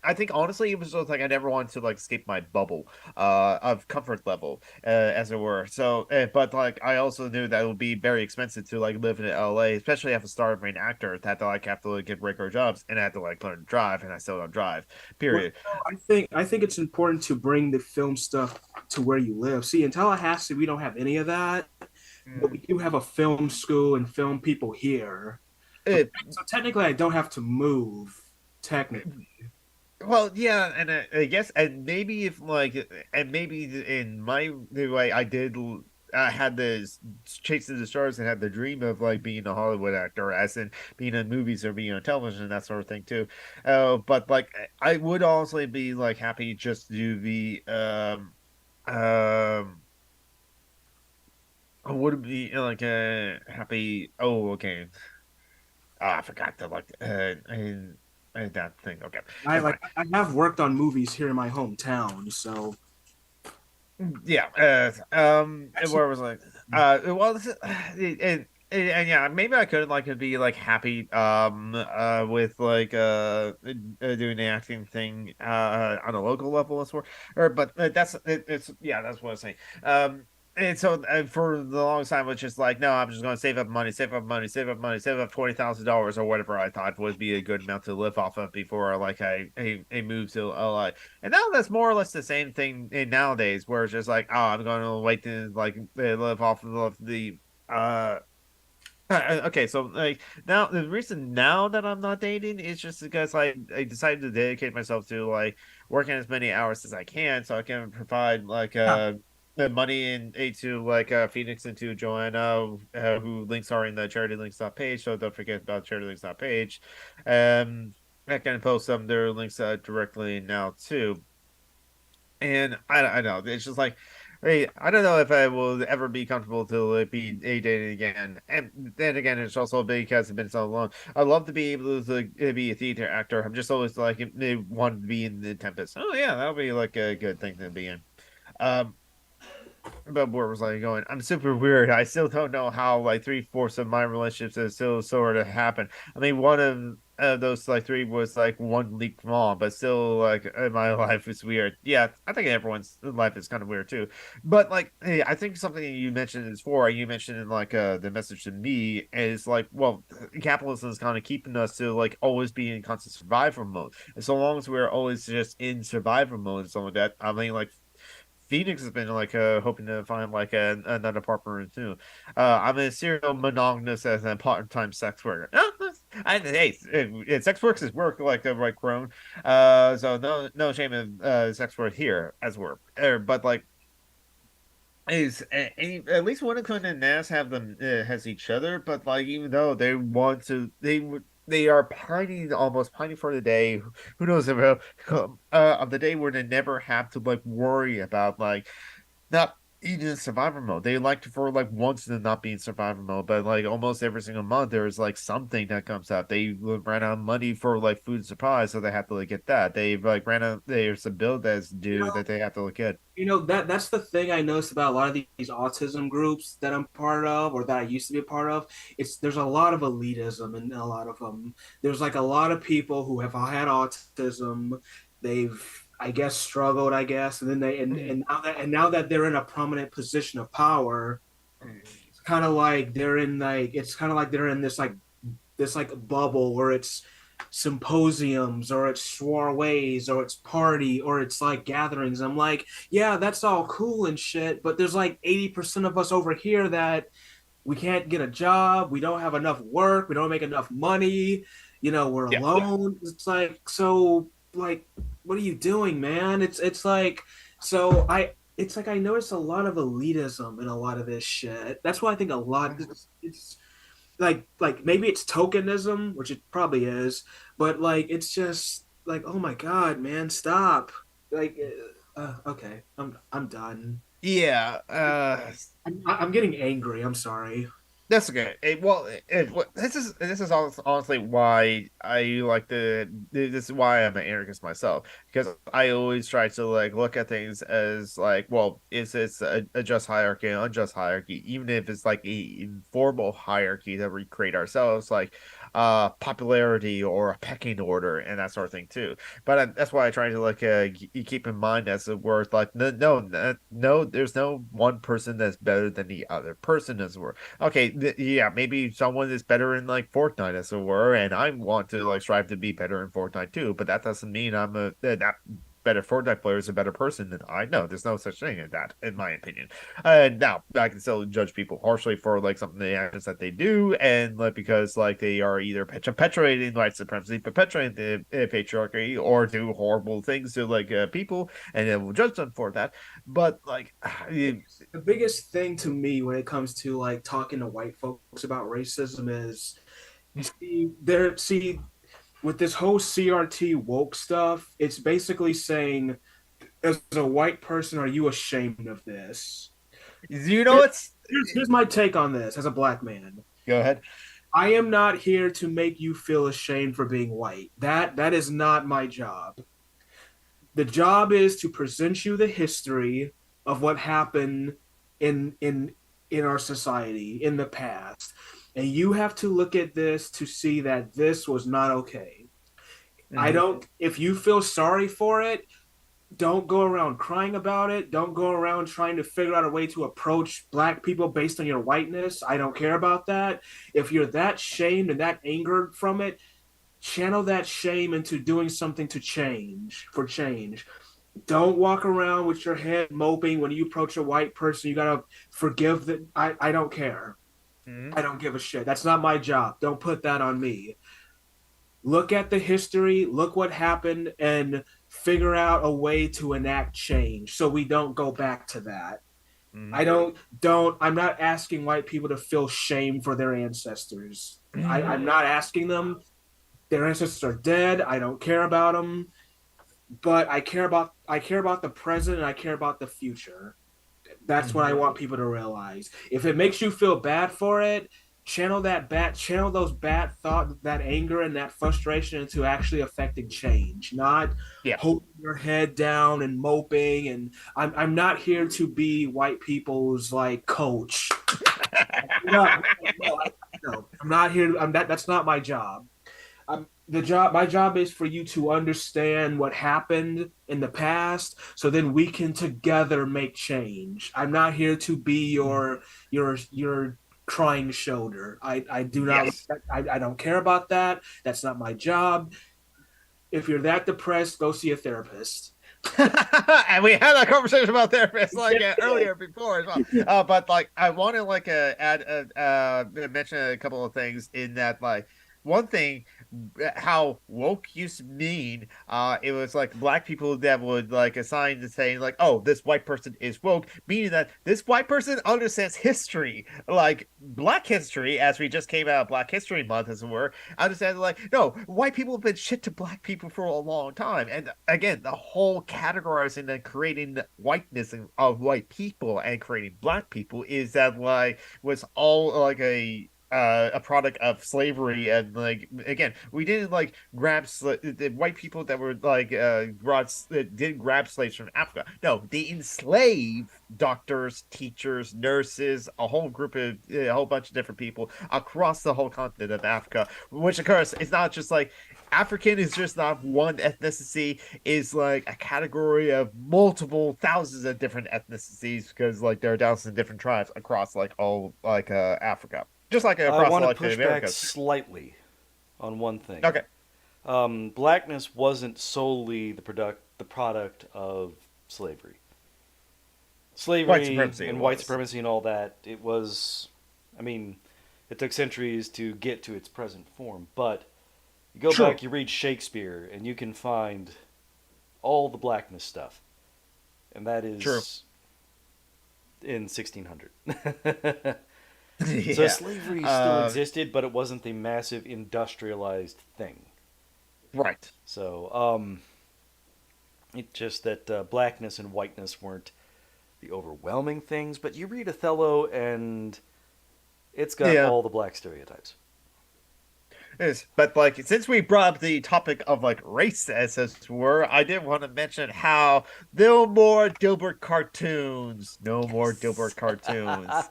I think honestly it was just like I never wanted to like escape my bubble of comfort level as it were. So but like I also knew that it would be very expensive to like live in LA, especially as a starving actor that had to like have to like, get regular jobs and I had to like learn to drive and I still don't drive. well, Period. I think it's important to bring the film stuff to where you live. See, in Tallahassee, we don't have any of that, but we Mm. do have a film school and film people here. But It, so technically, I don't have to move. Technically, well, yeah, and I guess, and maybe if like, and maybe in my the way I did, I had this chase to the stars and had the dream of like being a Hollywood actor, as in being in movies or being on television and that sort of thing too. But like, I would honestly be like happy just to be, I would be like happy. Oh, okay. I forgot to like, that thing. Okay, I never like mind. I have worked on movies here in my hometown, so Yeah. actually, Where was like, well, and yeah, maybe I could like be like happy, with like, doing the acting thing, on a local level as well, or, but it's, yeah, that's what I'm saying. And so for the longest time, it was just like, no, I'm just going to save up money, save up money, save up money, save up $20,000 or whatever I thought would be a good amount to live off of before like I moved to LA. And now that's more or less the same thing in nowadays, where it's just like, oh, I'm going to wait to like live off of the okay, so like now the reason now that I'm not dating is just because I decided to dedicate myself to like working as many hours as I can so I can provide like yeah. the money and aid to like Phoenix and to Joanna, who links are in the charity links page, so don't forget about charity links page. I can post some of their links directly now too. And I know it's just like, hey, I don't know if I will ever be comfortable to like, be a dating again. And then again, it's also because it's been so long. I'd love to be able to be a theater actor. I'm just always like wanted to be in the Tempest. Oh yeah, that'll be like a good thing to be in. Um, but where was I going? I'm super weird. I still don't know how like three-fourths of my relationships is still sort of happen. I mean, one of those like three was like one leap long, but still like my life is weird. Yeah, I think everyone's life is kind of weird too. But like, hey, I think something you mentioned is for you mentioned in like the message to me is like, well, capitalism is kind of keeping us to like always be in constant survival mode. And so long as we're always just in survival mode and something like that, I mean, like Phoenix has been like hoping to find like another partner too. I'm a serial monogamous as a part-time sex worker. Hey, sex work is work like the right crone. So no shame in sex work here as work. But like is at least one of Conan and Nas have them has each other, but like even though they want to, they are pining almost pining for the day. Who knows about of the day where they never have to like worry about like not. even in survivor mode. They like to for like once to not be in survivor mode, but like almost every single month there's like something that comes out. They ran out of money for like food supplies, so they have to like get that. They like ran out. There's a build that's You due know, that they have to look at. that's the thing I noticed about a lot of these autism groups that I'm part of, or that I used to be a part of. It's there's a lot of elitism in a lot of them. There's like a lot of people who have had autism. They've, I guess, struggled, I guess, and then now that they're in a prominent position of power, it's kind of like they're in this like bubble where it's symposiums or it's soirees or it's party or it's like gatherings. I'm like, yeah, that's all cool and shit, but there's like 80% of us over here that we can't get a job, we don't have enough work, we don't make enough money, we're Yeah. alone. It's like, so like, what are you doing, man? It's like, so I it's like I notice a lot of elitism in a lot of this shit. That's why I think a lot it's like maybe it's tokenism, which it probably is, but like it's just like, oh my god, man, stop. Like, okay, I'm done. Yeah, I'm getting angry. I'm sorry. that's okay. This is honestly why I like the this is why I'm an anarchist myself, because I always try to like look at things as like, well, is this a just hierarchy, an unjust hierarchy, even if it's like a informal hierarchy that we create ourselves, like popularity or a pecking order and that sort of thing too. But that's why I try to like keep in mind as a word like no, there's no one person that's better than the other person as a word. Okay, yeah, maybe someone is better in like Fortnite as it were, and I want to like strive to be better in Fortnite too, but that doesn't mean I'm that better Fortnite player is a better person than I. No, there's no such thing as that, in my opinion. Now I can still judge people harshly for like something the actions that they do, and like because like they are either perpetuating white supremacy, perpetuating the patriarchy, or do horrible things to like people, and then we'll judge them for that. But like, The biggest thing to me when it comes to like talking to white folks about racism is, see with this whole CRT woke stuff, it's basically saying, as a white person, are you ashamed of this? you know, it's Here's my take on this as a black man. go ahead. I am not here to make you feel ashamed for being white. That is not my job. The job is to present you the history of what happened in in in our society in the past. And you have to look at this to see that this was not okay. I Mhm. don't If you feel sorry for it, don't go around crying about it. Don't go around trying to figure out a way to approach black people based on your whiteness. I don't care about that. If you're that shamed and that angered from it, channel that shame into doing something to change, for change. Don't walk around with your head moping when you approach a white person. You gotta forgive that. I don't care. Mhm. I don't give a shit. That's not my job. Don't put that on me. Look at the history, look what happened, and figure out a way to enact change so we don't go back to that. Mhm. I don't I'm not asking white people to feel shame for their ancestors. I'm not asking them. Their ancestors are dead. I don't care about them, but I care about the present and I care about the future. That's what I Mhm. want people to realize. If it makes you feel bad for it, channel those bad thought, that anger and that frustration into actually affecting change, not Yeah. holding your head down and moping. And I'm not here to be white people's like coach. No, no, no. I'm not here. That's not my job. My job is for you to understand what happened in the past so then we can together make change. I'm not here to be your crying shoulder. I do not Yes. I don't care about that. That's not my job. If you're that depressed, go see a therapist. And we had that conversation about therapists like Yeah. earlier before as well. But like I want to like add mention a couple of things in that like one thing, how woke used to mean, it was like black people that would like assign to saying like, oh, this white person is woke, meaning that this white person understands history, like black history, as we just came out of Black History Month, as it were. Understand like, no, white people have been shit to black people for a long time, and again, the whole categorizing and creating the whiteness of white people and creating black people is that like was all like a product of slavery. And like again, we didn't like the white people that were like didn't grab slaves from Africa. No, they enslaved doctors, teachers, nurses, a whole bunch of different people across the whole continent of Africa, which of course is not just like African is just not one ethnicity, is like a category of multiple thousands of different ethnicities, because like there are thousands of different tribes across like all like Africa, just like I across want to like the push back Americas. slightly on one thing. Okay, Blackness wasn't solely the product of slavery. white Slavery supremacy it and white was. supremacy and all that, it was, I mean, it took centuries to get to its present form. But you go True, back, you read Shakespeare, and you can find all the blackness stuff. And that true. is in 1600. So Yeah. slavery still Uh, existed, but it wasn't the massive industrialized thing. right. So, it's just that blackness and whiteness weren't the overwhelming things, but you read Othello and it's got Yeah. all the black stereotypes. Yes, but like since we brought up the topic of like race as it were, I did want to mention how no more Dilbert cartoons, no more Dilbert cartoons.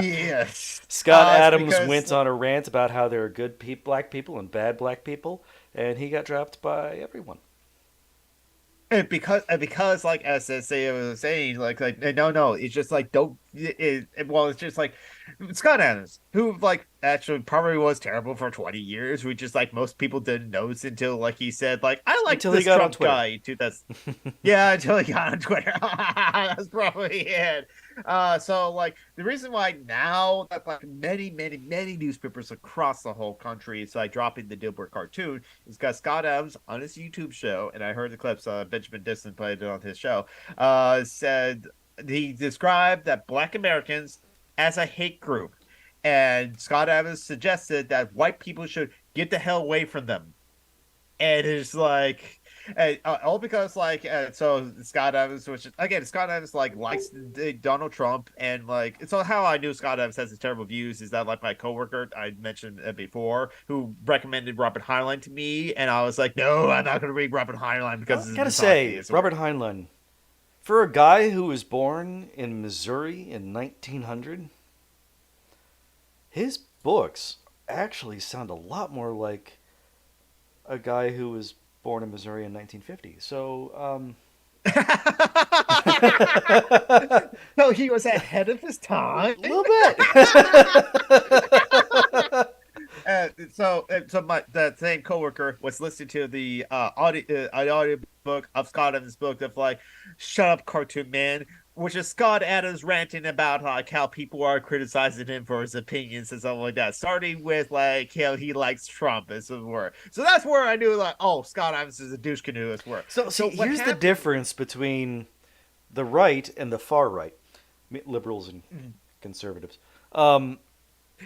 Yes, Scott it's Adams because went on a rant about how there are good black people and bad black people, and he got dropped by everyone. because like as I say I was saying like no, it's just like don't well, it's just like Scott Adams, who like actually probably was terrible for 20 years, we just like most people didn't notice until like he said like I like Until he this got on Trump Twitter. guy in 2000. Yeah, until he got on Twitter. That's probably it. So like the reason why now that like many newspapers across the whole country is like dropping the Dilbert cartoon is because Scott Adams on his YouTube show, and I heard the clips. Benjamin Disson played it on his show. Said he described that Black Americans as a hate group, and Scott Adams suggested that white people should get the hell away from them. And it's like all because like so Scott Evans, which again Scott Evans like likes Donald Trump, and like so how I knew Scott Evans has his terrible views is that like my coworker I mentioned before, who recommended Robert Heinlein to me, and I was like, no, I'm not going to read Robert Heinlein because I it's gotta misogyny. say, Robert Heinlein, for a guy who was born in Missouri in 1900, his books actually sound a lot more like a guy who was born in Missouri in 1950. So, a So he was ahead of his time. little bit. So my that same coworker was listening to the audio book of Scott Adams' book of like "Shut Up, Cartoon Man," which is Scott Adams ranting about like how people are criticizing him for his opinions and something like that, starting with like how he likes Trump as it were. So that's where I knew like, oh, Scott Adams is a douche canoe as well. So, see, So what here's the happened? difference between the right and the far right, liberals and Mhm. conservatives. Um,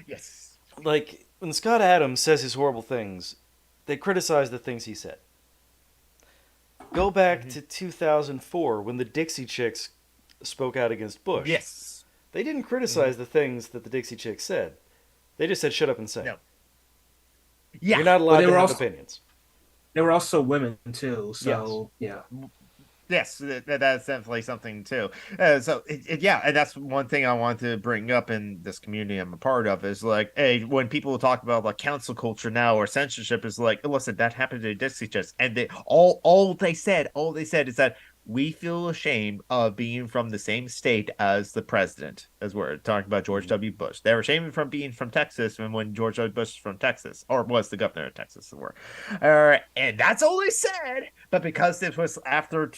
Yes. like when Scott Adams says his horrible things, they criticize the things he said. Go back Mhm. to 2004 when the Dixie Chicks spoke out against Bush. Yes. They didn't Mhm. criticize the things that the Dixie Chicks said. They just said, "Shut up and sing." No. You're Yeah. not Well, allowed to have opinions. they were also women too. Yes. So yeah, Yes, that's definitely something too. Yeah, and that's one thing I want to bring up in this community I'm a part of is like, hey, when people talk about like council culture now or censorship, is like, listen, that happened to Dixie Chicks, and all they said is that we feel ashamed of being from the same state as the president, as we're talking about George Mhm. W. Bush. They were ashamed from being from Texas when George W. Bush was from Texas, or was the governor of Texas, as were. And that's all they said. But because this was after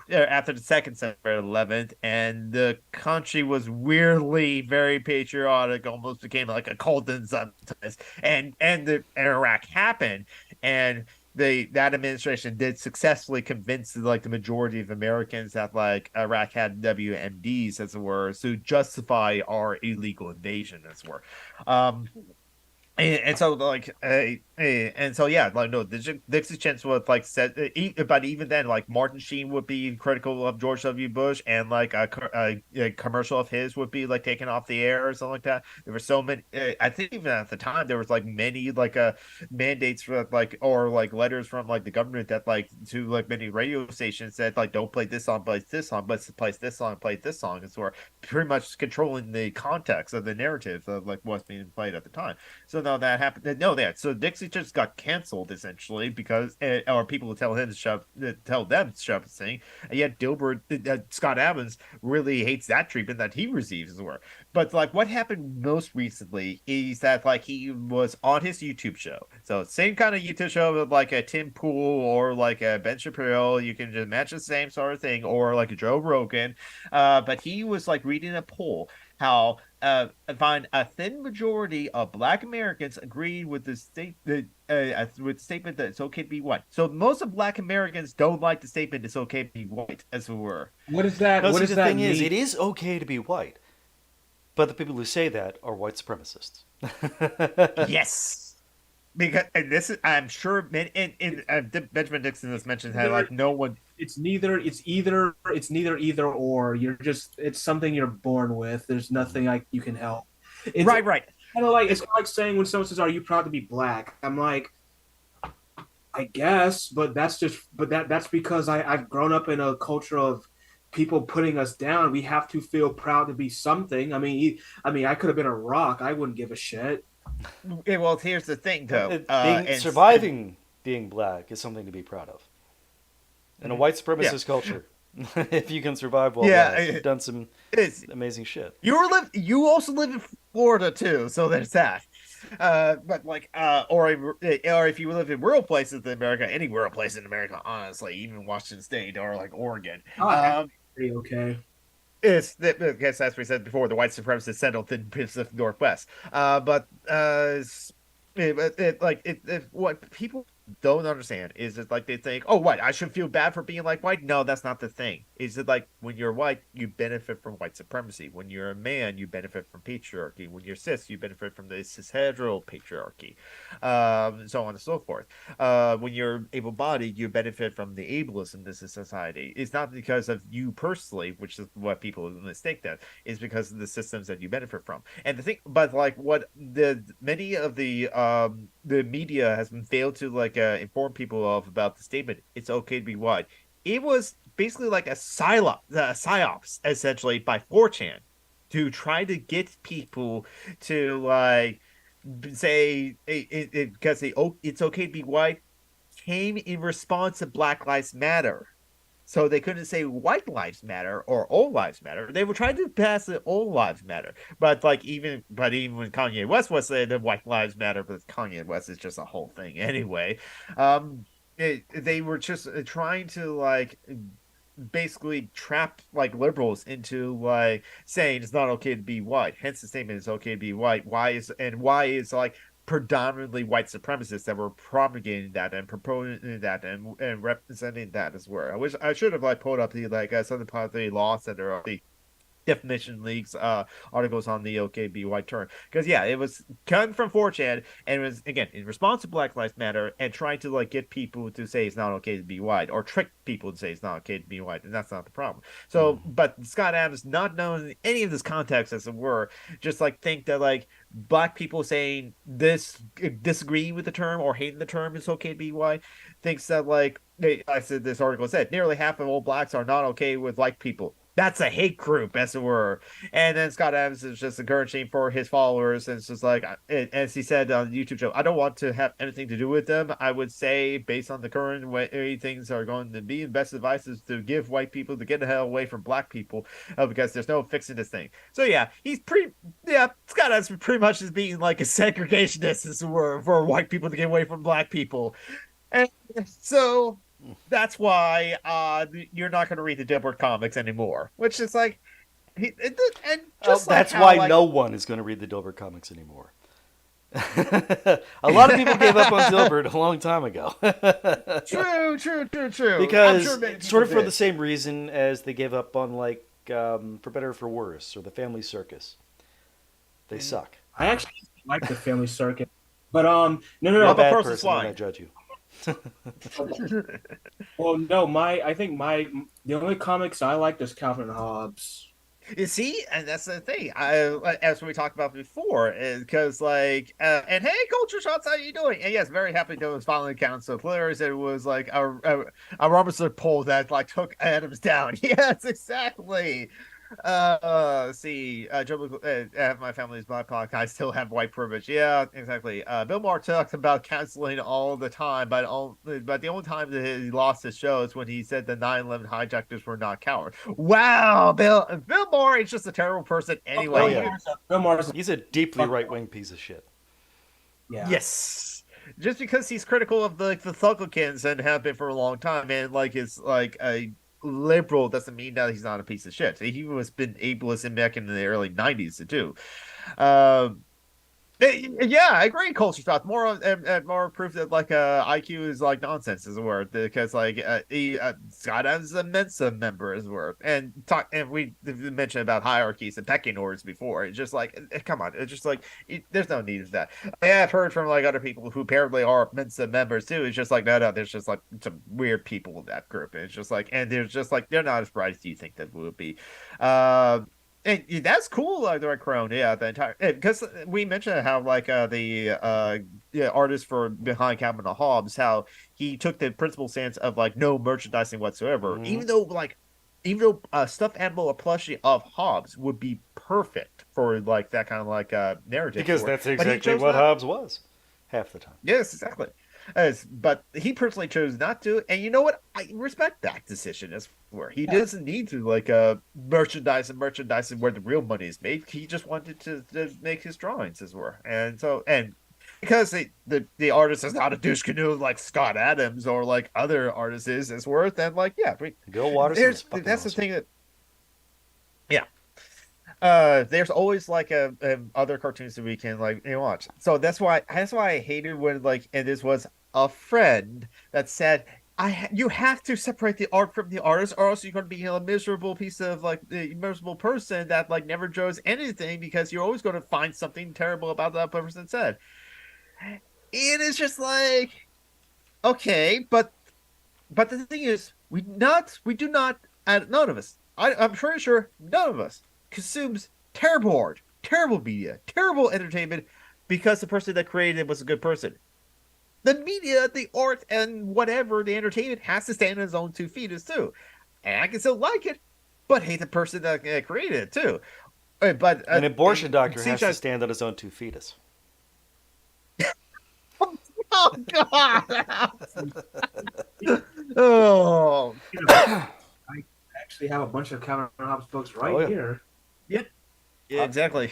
the second September 11th, and the country was weirdly very patriotic, almost became like a cult in sometimes, and the Iraq happened, and that administration did successfully convince like the majority of Americans that like Iraq had WMDs as it were to justify our illegal invasion as it were. And so like and so yeah, like no, Dixie Chance would like said but even then like Martin Sheen would be critical of George W. Bush, and like a commercial of his would be like taken off the air or something like that. There were so many I think even at the time there was like many like mandates for like or like letters from like the government that like to like many radio stations said like don't play this song, play this song, but play this song, play this song, and so pretty much controlling the context of the narrative of like what's being played at the time. So no, that happened. No, that so Dixie just got canceled essentially because, or people tell him to shove, tell them to shove his thing, and yet Dilbert, Scott Adams really hates that treatment that he receives as well. But like, what happened most recently is that like he was on his YouTube show, so same kind of YouTube show with like a Tim Pool or like a Ben Shapiro. You can just match the same sort of thing, or like a Joe Rogan. But he was like reading a poll how I find a thin majority of Black Americans agree with with the statement that it's okay to be white. So most of Black Americans don't like the statement "it's okay to be white," as it were. What does that No, what see, does the that thing is, mean? it is okay to be white, but the people who say that are white supremacists. Yes, because and this is I'm sure Benjamin Dixon has mentioned how Either like no one. it's neither either or. It's something you're born with. There's nothing like you can help. It's Right, right. it's kind of like saying when someone says, "Are you proud to be black?" I'm like, I guess, but that's because I've grown up in a culture of people putting us down. We have to feel proud to be something. I mean, I could have been a rock. I wouldn't give a shit. Well, here's the thing though. Being And surviving being black is something to be proud of. In a white yeah, supremacist culture, if you can survive while black, yeah. you've done some It's amazing shit. you also live in Florida too, so there's that. But like or if you live in rural places in America, any rural place in America, honestly, even Washington State or like Oregon. Oh, that's pretty okay. It's I guess as we said before, the white supremacists settled in the Pacific Northwest. But what people don't understand is that like they think, oh, what I should feel bad for being like white. No, that's not the thing. Is it like when you're white, you benefit from white supremacy. When you're a man, you benefit from patriarchy. When you're cis, you benefit from the cishetero patriarchy, so on and so forth. When you're able-bodied, you benefit from the ableism in this society. It's not because of you personally, which is what people mistake that. It's because of the systems that you benefit from. And the thing, but like what the many of the media has been failed to like inform people of about the statement, "It's okay to be white." It was basically like a psyops essentially by 4chan to try to get people to like say because it's okay to be white came in response to Black Lives Matter. So they couldn't say white lives matter or all lives matter. They were trying to pass the all lives matter. But even when Kanye West was saying that white lives matter, but Kanye West is just a whole thing anyway. Um they were just trying to like basically trap like liberals into like saying it's not okay to be white. Hence the statement it's okay to be white. Why is like predominantly white supremacists that were promulgating that and proposing that and representing that as well. I wish I should have like pulled up the like something about the law center or the definition leaks articles on the OKBY term because yeah it was coming from 4chan and it was again in response to Black Lives Matter and trying to like get people to say it's not okay to be white or trick people to say it's not okay to be white, and that's not the problem. So Mm. but Scott Adams, not knowing any of this context as it were, just like think that like black people saying this disagree with the term or hating the term is okay to be white, thinks that like I said this article said nearly half of all blacks are not okay with white people. that's a hate group, as it were. And then Scott Adams is just encouraging for his followers, and it's just like, as he said on the YouTube show, I don't want to have anything to do with them. I would say, based on the current way things are going to be, the best advice is to give white people to get the hell away from black people, because there's no fixing this thing. So yeah, Scott Adams pretty much is being like a segregationist, as it were, for white people to get away from black people. And so that's why you're not going to read the Dilbert comics anymore, which is like and Oh, just like that's how why like no one is going to read the Dilbert comics anymore. A lot of people gave up on Dilbert a long time ago. true. I'm Because sure many sort people of for the did. same reason as they gave up on like For Better or For Worse or The Family Circus. They Mhm. suck. I actually like the Family Circuit, but no, no, You're a I'm a no. bad person's person and I flying. judge you. Well, no, I think the only comics I liked is Calvin and Hobbes. You see, and that's the thing. As we talked about before, is because and hey, Culture Shots, how you doing? And yes, very happy that it was finally counted. So hilarious. It was like a Robinson poll that like took Adams down. Yes, exactly. See, Joe, my family's BIPOC. I still have white privilege. Yeah, exactly. Bill Maher talks about canceling all the time, but the only time that he lost his show is when he said the 9/11 hijackers were not cowards. Wow, Bill Maher is just a terrible person Oh Bill anyway. yeah, Maher's Bill Maher's he's a deeply fuck. right wing piece of shit. Yeah, Yes. Just because he's critical of the Thuglikins and have been for a long time, and like is like a liberal doesn't mean that he's not a piece of shit. He was been ableist in back in the early 90s too. Um yeah, I agree. Culture stuff more proof that like IQ is like nonsense is a word, because Scott Adams is a Mensa member is a word, and we mentioned about hierarchies and pecking orders before. It's just like come on, it's just like there's no need of that. I have heard from like other people who apparently are Mensa members too. It's just like no, there's just like some weird people in that group. And it's just like, and there's just like they're not as bright as you think that would be. Um and that's cool, like the Red Crown, yeah. The entire because we mentioned how like the artist for behind Calvin and Hobbes, how he took the principal stance of like no merchandising whatsoever, Hmm. even though stuffed animal or plushie of Hobbes would be perfect for like that kind of like narrative Because for it, that's but he exactly chose what not. Hobbes was, half the time. Yes, exactly. But he personally chose not to, and you know what? I respect that decision as where he yeah. doesn't need to like merchandise and where the real money is made. He just wanted to make his drawings as were, and because the artist is not a douche canoe like Scott Adams or like other artists is as worth, and like yeah, Bill Watterson was fucking that's the awesome. thing that yeah, there's always like a other cartoons that we can like watch. So that's why I hated when like, and this was a friend that said you have to separate the art from the artist, or else you're going to be a miserable piece of like the miserable person that like never draws anything, because you're always going to find something terrible about that person said. It is just like, okay, but the thing is, we do not, none of us, I'm pretty sure none of us consumes terrible art, terrible media, terrible entertainment because the person that created it was a good person. The media, the art, and whatever the entertainment has to stand on its own 2 feet as too. And I can still like it, but hate the person that created it too. But An abortion doctor see, has to stand on his own 2 fetus. oh god, oh You know, I actually have a bunch of Calvin and Hobbes books Oh right yeah. here. yeah, yeah, Uh, exactly.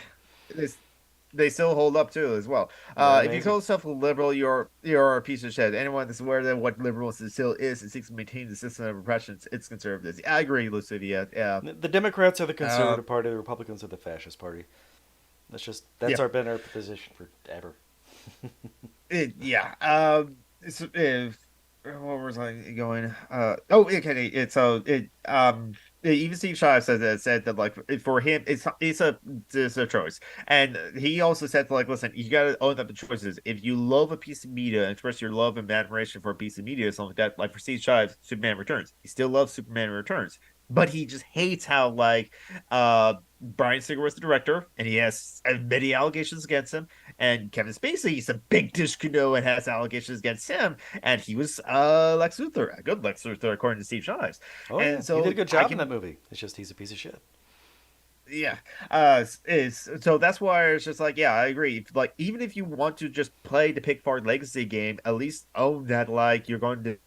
They still hold up too as well. they're If you amazing. call yourself a liberal, you're a piece of shit. Anyone that's aware that what liberalism still is and seeks to maintain the system of repression, it's conservatives. I agree, Lucidia. Yeah. The Democrats are the Uh, conservative party. The Republicans are the fascist party. That's yeah. been our position forever. Yeah. What was I going? Okay. Even Steve Shives said that like for him it's a choice, and he also said like, listen, you gotta own up the choices. If you love a piece of media and express your love and admiration for a piece of media, something like that, like for Steve Shives, Superman Returns, he still loves Superman Returns, but he just hates how like Brian Singer was the director, and he has many allegations against him, and Kevin Spacey is a big discredo and has allegations against him, and he was Lex Luthor, a good Lex Luthor according to Steve Shives. Oh yeah, And he did a so good I job in that can, movie. It's just he's a piece of shit. yeah, is so that's why it's just like, yeah, I agree. Like, even if you want to just play the Pickford Legacy game, at least own that like you're going to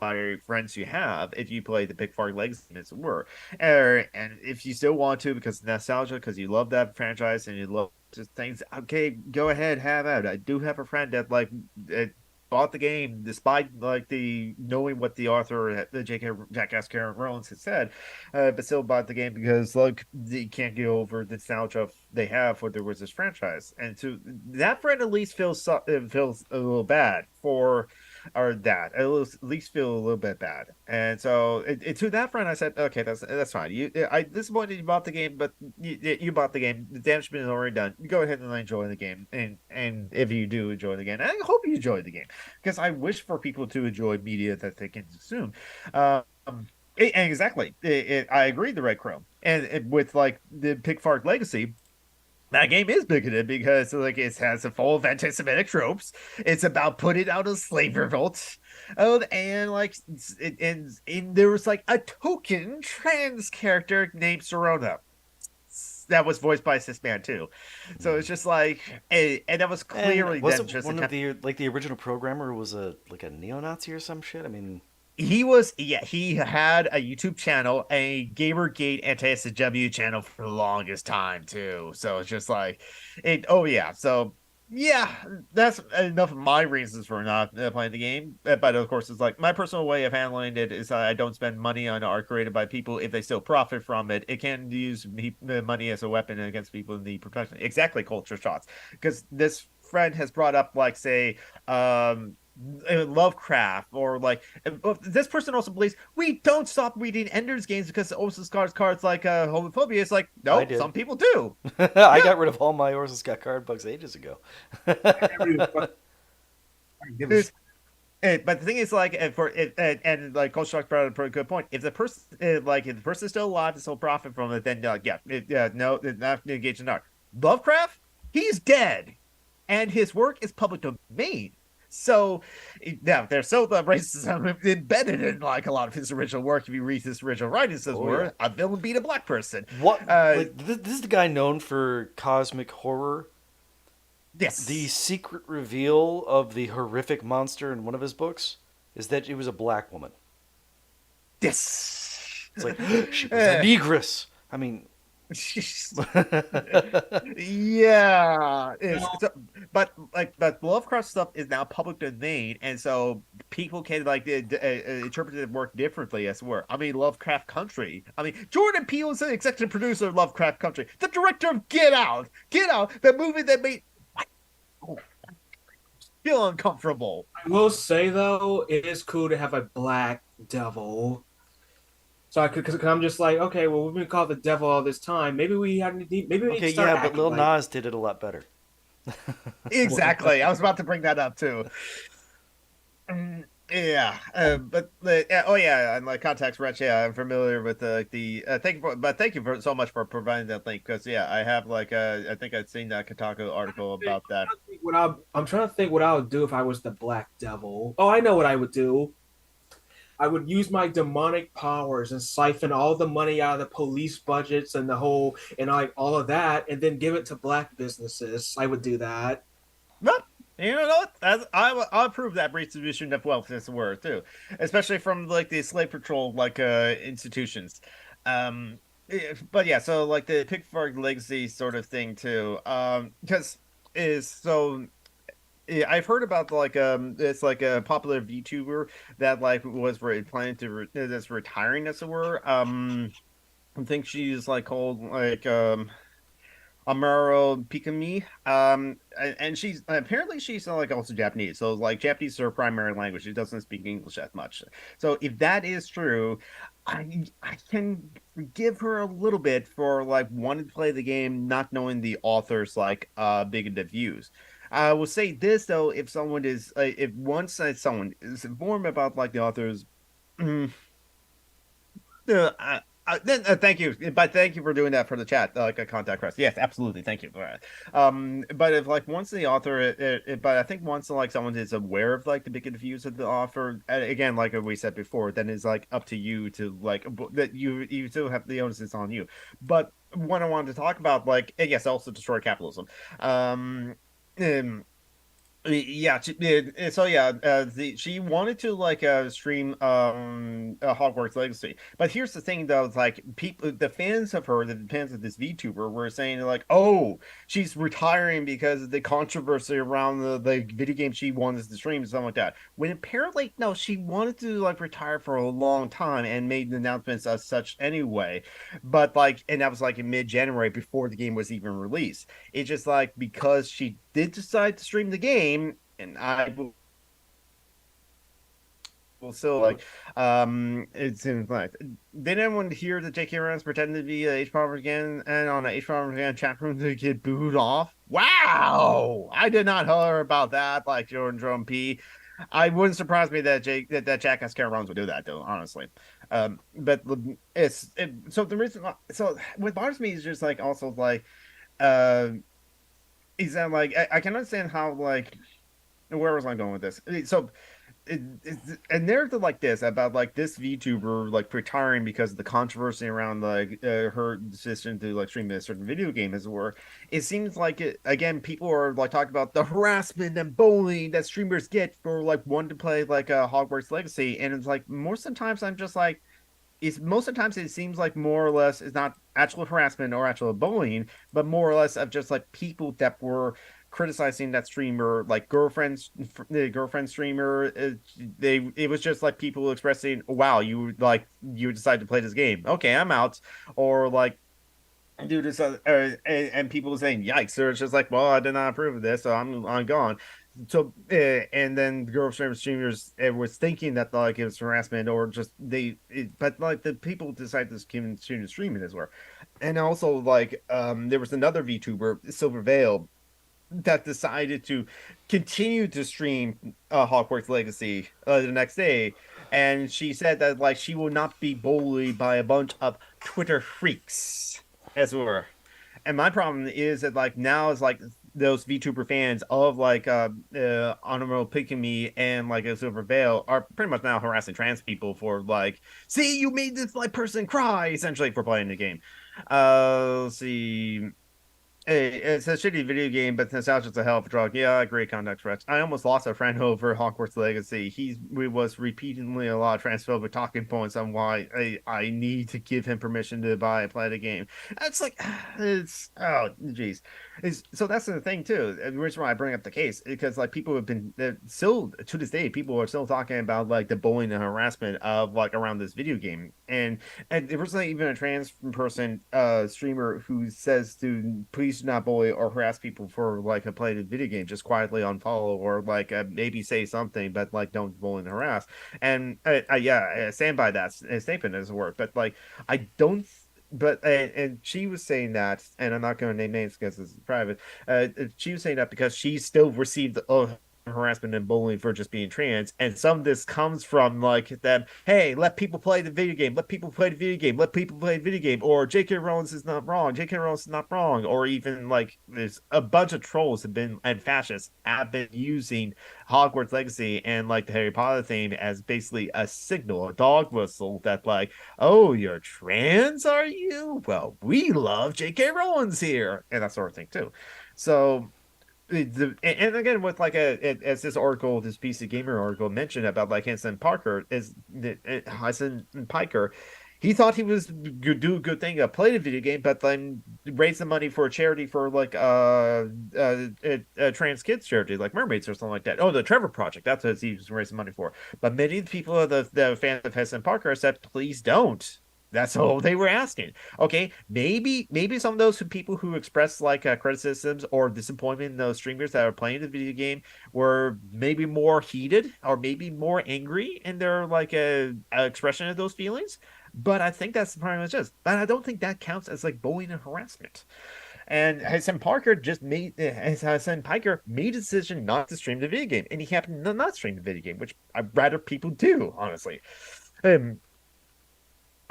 by friends you have if you play the Pickford Legacy as it were. And if you still want to because nostalgia, because you love that franchise and you love just things, okay, go ahead, have at it. I do have a friend that like bought the game despite like the knowing what the author, the J.K. Jackass Karen Rollins had said, but still bought the game because like they can't get over the nostalgia they have for there was this franchise, and to that friend at least feels a little bad for or that at least feel a little bit bad. And so to that friend, I said, okay, that's fine. I disappointed you bought the game, but you bought the game. The damage has been already done. Go ahead and enjoy the game. And if you do enjoy the game, I hope you enjoy the game because I wish for people to enjoy media that they can consume. Um, and exactly, I agree. The Red Chrome and with like the Pickford Legacy, that game is bigoted because like it has a full of anti-Semitic tropes. It's about putting out a slave revolt. Oh, and like and there was like a token trans character named Sorona that was voiced by a cis man too. So it's Mm. just like, and that was And clearly was them it just one of attempt. the like the original programmer was a like a neo-Nazi or some shit? I mean, He was, yeah, he had a YouTube channel, a Gamergate anti-SJW channel for the longest time too. So it's just like it. Oh yeah, so yeah, that's enough of my reasons for not playing the game. But of course, it's like my personal way of handling it is I don't spend money on art created by people if they still profit from it. It can use money as a weapon against people in the profession. Exactly, culture shots. Because this friend has brought up like say Lovecraft or like this person also believes we don't stop reading Ender's games because it also scars cards like homophobia. It's like I no, did. some people do. I Yeah, got rid of all my Orson Scott card bugs ages ago. Give a it's, but the thing is like for it and like Coach Shark brought up a good point. If the person like if the person is still alive and still profit from it, then yeah, no, not engaged in art. Lovecraft, he's dead, and his work is public domain. So yeah, there's still the racism embedded in like a lot of his original work. If you read his original writings, as Oh yeah. were a villain beat a black person. What Uh, like this is the guy known for cosmic horror. The yes, secret reveal of the horrific monster in one of his books is that it was a black woman. yes. It's like she was a negress. I mean, Yeah, it's no, so, but like but Lovecraft stuff is now public domain, and so people can like interpret the work differently as well. I mean, Lovecraft Country. I mean, Jordan Peele is the executive producer of Lovecraft Country, the director of Get Out, the movie that made oh, feel uncomfortable. I will say though, it is cool to have a black devil. So I could, because I'm just like, okay, well, we've been called the devil all this time. Maybe we need okay, to start yeah, but acting Lil like. Nas did it a lot better. Exactly, I was about to bring that up too. Yeah, oh yeah, and like context rich. Yeah, I'm familiar with thank you for so much for providing that link because yeah, I have like I think I'd seen that Kotaku article about that. I'm trying to think what I would do if I was the black devil. Oh, I know what I would do. I would use my demonic powers and siphon all the money out of the police budgets and the whole and like all of that, and then give it to black businesses. I would do that. But you know what? I'll approve that redistribution of wealth as a word too, especially from like the slave patrol like institutions. But yeah, so like the Pickford legacy sort of thing too. Because is so yeah, I've heard about like it's like a popular VTuber that like was planning to that's retiring as it were. I think she's like called like Amaro Pikami. And she's apparently she's like also Japanese. So like Japanese is her primary language. She doesn't speak English that much. So if that is true, I can give her a little bit for like wanting to play the game, not knowing the author's like bigoted views. I will say this though, if someone is if once someone is informed about like the author's then thank you, but thank you for doing that for the chat, like a contact request. Yes, absolutely, thank you. All right. But if like once the author, but I think once like someone is aware of like the big views of the offer, again, like we said before, then it's like up to you to like that you still have the onus is on you. But what I wanted to talk about, like, yes, also destroy capitalism. Um, um yeah, so yeah, she wanted to like stream Hogwarts Legacy. But here's the thing though, it's like people the fans of her, the fans of this VTuber were saying like, "Oh, she's retiring because of the controversy around the video game she wanted to stream and something like that." When apparently no, she wanted to like retire for a long time and made announcements as such anyway. But like and that was like in mid-January before the game was even released. It's just like because she did decide to stream the game, and I will still like it seems like did anyone hear that J.K. Rowling's pretending to be a H bomber again and on a H bomber again chat room to get booed off? Wow, I did not hear about that. Like Jordan Drum P. I wouldn't surprise me that that Jackass Karen Rollins would do that though, honestly. But so the reason so what bothers me is just like also like uh is that like I can understand how like where was I going with this? So a narrative like this about like this VTuber like retiring because of the controversy around like her decision to like stream a certain video game as it were, it seems like it again people are like talking about the harassment and bullying that streamers get for like wanting to play like a Hogwarts Legacy, and it's like most of the times I'm just like is most of the times it seems like more or less it's not actual harassment or actual bullying, but more or less of just like people that were criticizing that streamer, like girlfriends, the girlfriend streamer. It was just like people expressing, "Wow, you decided to play this game. Okay, I'm out," or like do this and people saying yikes, so it's just like, well, I did not approve of this, so I'm gone. So and then the girl streamers was thinking that like it was harassment or just but like the people decided to continue to stream it as well. And also like there was another VTuber, Silver Veil, that decided to continue to stream Hogwarts Legacy the next day, and she said that like she will not be bullied by a bunch of Twitter freaks, as it were. And my problem is that like now is like those VTuber fans of like Honorable Picking Me and like a Silver Veil are pretty much now harassing trans people for like, see, you made this like person cry essentially for playing the game. Let's see. Hey, it's a shitty video game, but nostalgia's a hell of a drug. Yeah, I agree, Context Rex. I almost lost a friend over Hogwarts Legacy. We was repeatedly a lot of transphobic talking points on why I need to give him permission to buy and play the game. It's like, it's, oh, jeez. So that's the thing, too. The reason why I bring up the case, because, like, people have been, still, to this day, people are still talking about, like, the bullying and harassment of, like, around this video game. And there was not even a trans person streamer who says to please do not bully or harass people for like a played video game, just quietly unfollow or like maybe say something, but like don't bully and harass. And yeah, I stand by that statement as a word, but like I don't. But and she was saying that, and I'm not going to name names because it's private. She was saying that because she still received harassment and bullying for just being trans, and some of this comes from like them, hey, let people play the video game, let people play the video game, let people play the video game, or J.K. Rowling is not wrong, J.K. Rowling is not wrong, or even like there's a bunch of trolls have been and fascists have been using Hogwarts Legacy and like the Harry Potter theme as basically a signal, a dog whistle that like, oh, you're trans, are you? Well, we love J.K. Rowling's here, and that sort of thing too. So and again with like as this article, this PC Gamer article mentioned about like Henson Parker is Henson Piker, he thought he was do a good thing, play the video game, but then raise the money for a charity for like a trans kids charity like Mermaids or something like that. Oh, the Trevor Project, that's what he was raising money for. But many of the people of the fans of Henson Parker said, please don't. That's all they were asking. Okay, maybe some of those people who expressed like criticisms or disappointment in those streamers that are playing the video game were maybe more heated or maybe more angry in their like a expression of those feelings. But I think that's pretty much it. But I don't think that counts as like bullying and harassment. And Hassan Parker just made Hassan Piker made a decision not to stream the video game, and he happened to not stream the video game, which I'd rather people do, honestly. Um,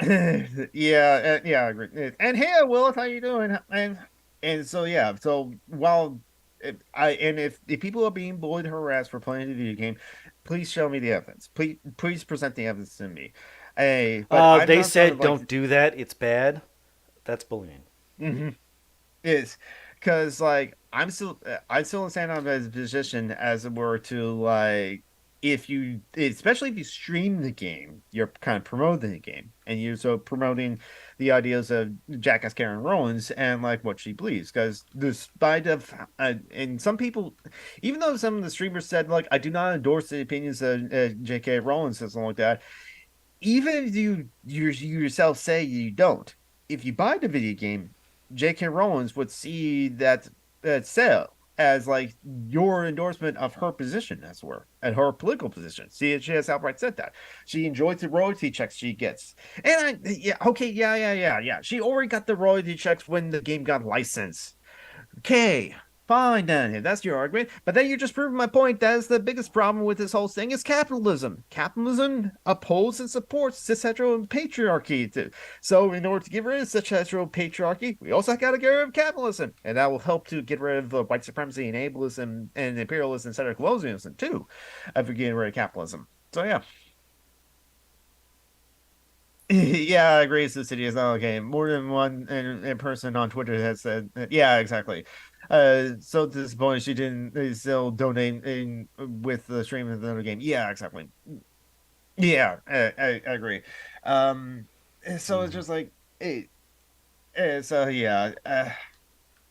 Yeah, yeah, I agree. And hey, Willis, how you doing? And so yeah, so while if people are being bullied, harassed for playing the video game, please show me the evidence. Please present the evidence to me. Hey, but I'm They not sort of said like don't do that. It's bad. That's bullying. mhm. Is because like I'm still standing on his position as it were to like if you especially if you stream the game you're kind of promoting the game and you're so promoting the ideas of Jackass Karen Rollins and like what she believes because despite of and some people even though some of the streamers said like I do not endorse the opinions of J.K. Rowling and something like that even if you yourself say you don't, if you buy the video game, J.K. Rowling would see that sale as like your endorsement of her position as well and her political position. See, she has outright said that she enjoys the royalty checks she gets, and yeah, okay, yeah. She already got the royalty checks when the game got licensed. Okay, fine then. If that's your argument. But then you just proved my point. That is the biggest problem with this whole thing is capitalism. Capitalism opposes and supports cis-hetero and patriarchy. Too. So in order to get rid of cis-hetero patriarchy, we also got to get rid of capitalism. And that will help to get rid of white supremacy and ableism and imperialism and settler colonialism too, if we get rid of capitalism. So yeah. Yeah, I agree. The city is not okay. More than one in person on Twitter has said, yeah, exactly. So disappointed she didn't still donate in with the stream of the game. Yeah, exactly. Yeah, I agree. Um, so it's Mm. just like, hey, so yeah.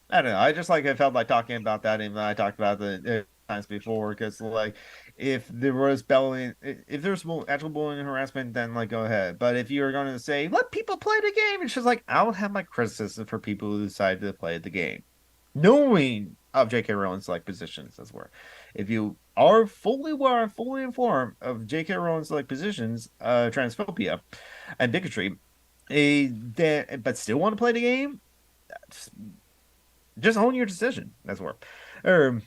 I don't know. I just like I felt like talking about that, and I talked about the times before because like if there was bullying, if there's actual bullying and harassment, then like go ahead. But if you're going to say let people play the game, it's just like I will have my criticism for people who decide to play the game, knowing of J.K. Rowling's like positions as well. If you are fully aware, fully informed of J.K. Rowling's like positions, transphobia and bigotry, but still want to play the game just own your decision. That's where. Um,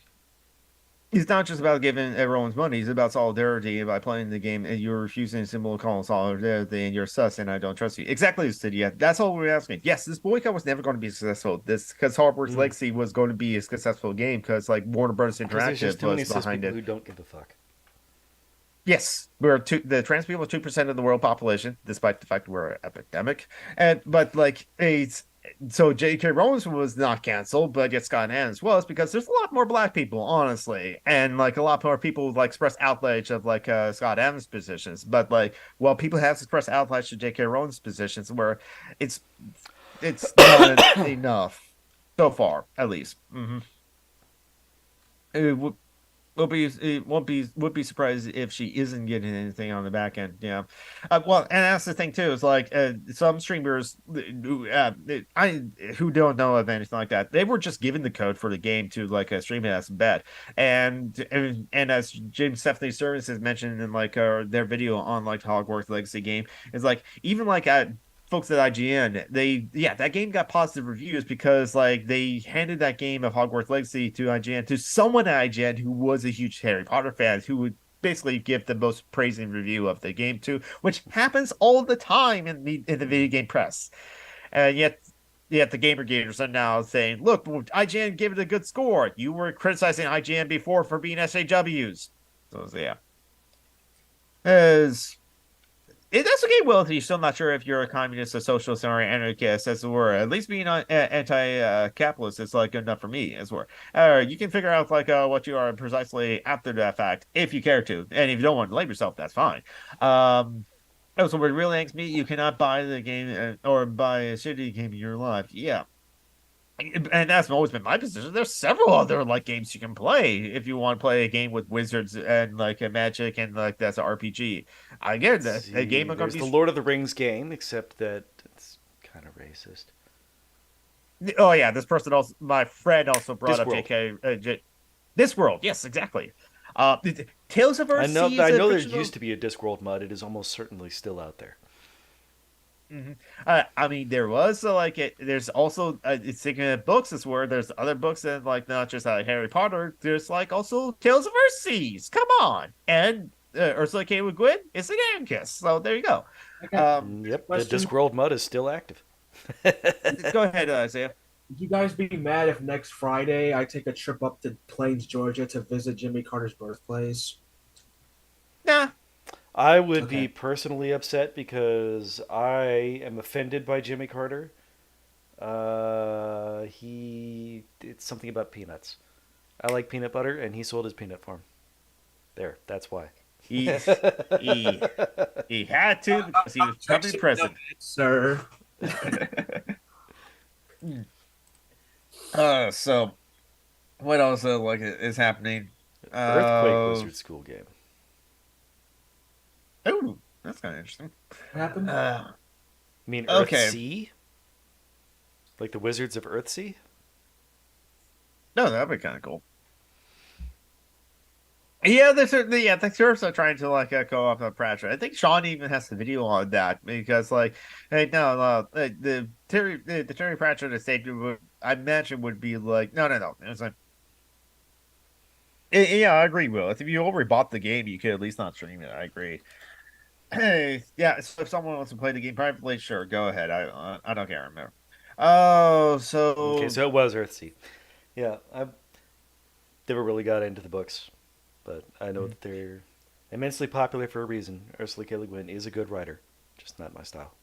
it's not just about giving everyone's money. It's about solidarity by playing the game and you're refusing a symbol of calling solidarity and you're sus and I don't trust you. Exactly, City. That's all we're asking. Yes, this boycott was never going to be successful. This because Hogwarts Mm. Legacy was going to be a successful game because like Warner Brothers Because there's just Interactive too many was cis behind people it. who don't give a fuck. Yes, the trans people are 2% of the world population, despite the fact that we're an epidemic. And but like it's so J.K. Rowling was not canceled, but yet Scott Adams was because there's a lot more black people, honestly, and like a lot more people like express outrage of like Scott Adams' positions. But like, well, people have expressed outrage to J.K. Rowling's positions, where it's it's not enough so far, at least. We'll be it won't be would be surprised if she isn't getting anything on the back end. Yeah, well, and that's the thing too. Is like some streamers I who don't know of anything like that. They were just given the code for the game to like stream it as bed, and as James Stephanie Services mentioned in like their video on like Hogwarts Legacy game is like even like at folks at IGN, that game got positive reviews because like they handed that game of Hogwarts Legacy to IGN to someone at IGN who was a huge Harry Potter fan who would basically give the most praising review of the game too, which happens all the time in the video game press. And yet the gamer gators are now saying, look, IGN gave it a good score. You were criticizing IGN before for being SJWs. So yeah. As that's okay, Will, if you're still not sure if you're a communist, a socialist, or an anarchist, as it were. At least being anti-capitalist is like good enough for me, as it were. You can figure out like what you are precisely after that fact, if you care to, and if you don't want to label yourself, that's fine. Also, what really angers me, you cannot buy the game or buy a shitty game in your life. Yeah, and that's always been my position. There's several other like games you can play if you want to play a game with wizards and like a magic and like that's an RPG. I get Let's that a see. game is going There's to the be. Lord of the Rings game, except that it's kind of racist. Oh yeah, this person also, my friend also brought up Discworld. JK. This world, yes, exactly. Uh, Tales of Earthsea I is a know there used fictional. to be a Discworld mod. It is almost certainly still out there. Mhm. I mean, there was like there's also it's thinking of books as where there's other books that like not just Harry Potter. There's like also Tales of Earthseas. Come on, and Ursula K. Le Guin is an Anarchist. So there you go. I got a Yep, the question. Discworld mud is still active. Go ahead, Isaiah. Would you guys be mad if next Friday I take a trip up to Plains, Georgia to visit Jimmy Carter's birthplace? Nah. I would be Okay. personally upset because I am offended by Jimmy Carter. He it's something about peanuts. I like peanut butter, and he sold his peanut farm. There, that's why. He he he had to because he was becoming Objection president. noted, sir. So what else like is happening? Earthquake Uh, Wizard School game. oh, that's kind of interesting. What happened? You mean Okay. Earthsea? Like the Wizards of Earthsea? No, that'd be kind of cool. Yeah, they're certainly yeah, the Surfs are trying to like go off of Pratchett. I think Sean even has the video on that because like hey no the Terry Pratchett estate would I imagine would be like no. It was like yeah, I agree, Will. If you already bought the game, you could at least not stream it. I agree. Hey, yeah, so if someone wants to play the game privately, sure, go ahead. I don't care. Remember. Oh, Okay, so so it was Earthsea. Yeah, I never really got into the books, but I know that they're immensely popular for a reason. Ursula K. Le Guin is a good writer, just not my style.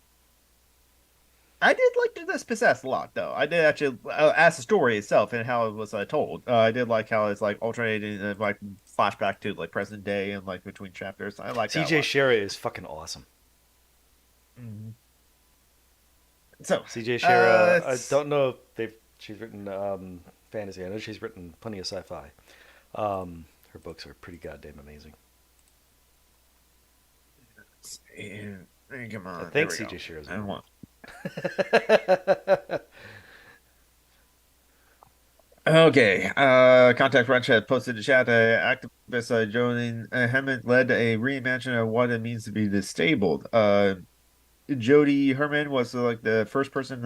I did like this possessed a lot, though. I did actually, as the story itself and how it was told. I did like how it's like alternating, like flashback to like present day and like between chapters. I like that a CJ lot. Shera is fucking awesome. Mhm. So, CJ Shera, I it's don't know if she's written fantasy. I know she's written plenty of sci-fi. Her books are pretty goddamn amazing. eh, come I on, there think we CJ go. Shera's a I woman. want. Okay. Contact Wrench had posted the chat. Activist joining Hammond led a reimagining of what it means to be disabled. Jody Herman was like the first person,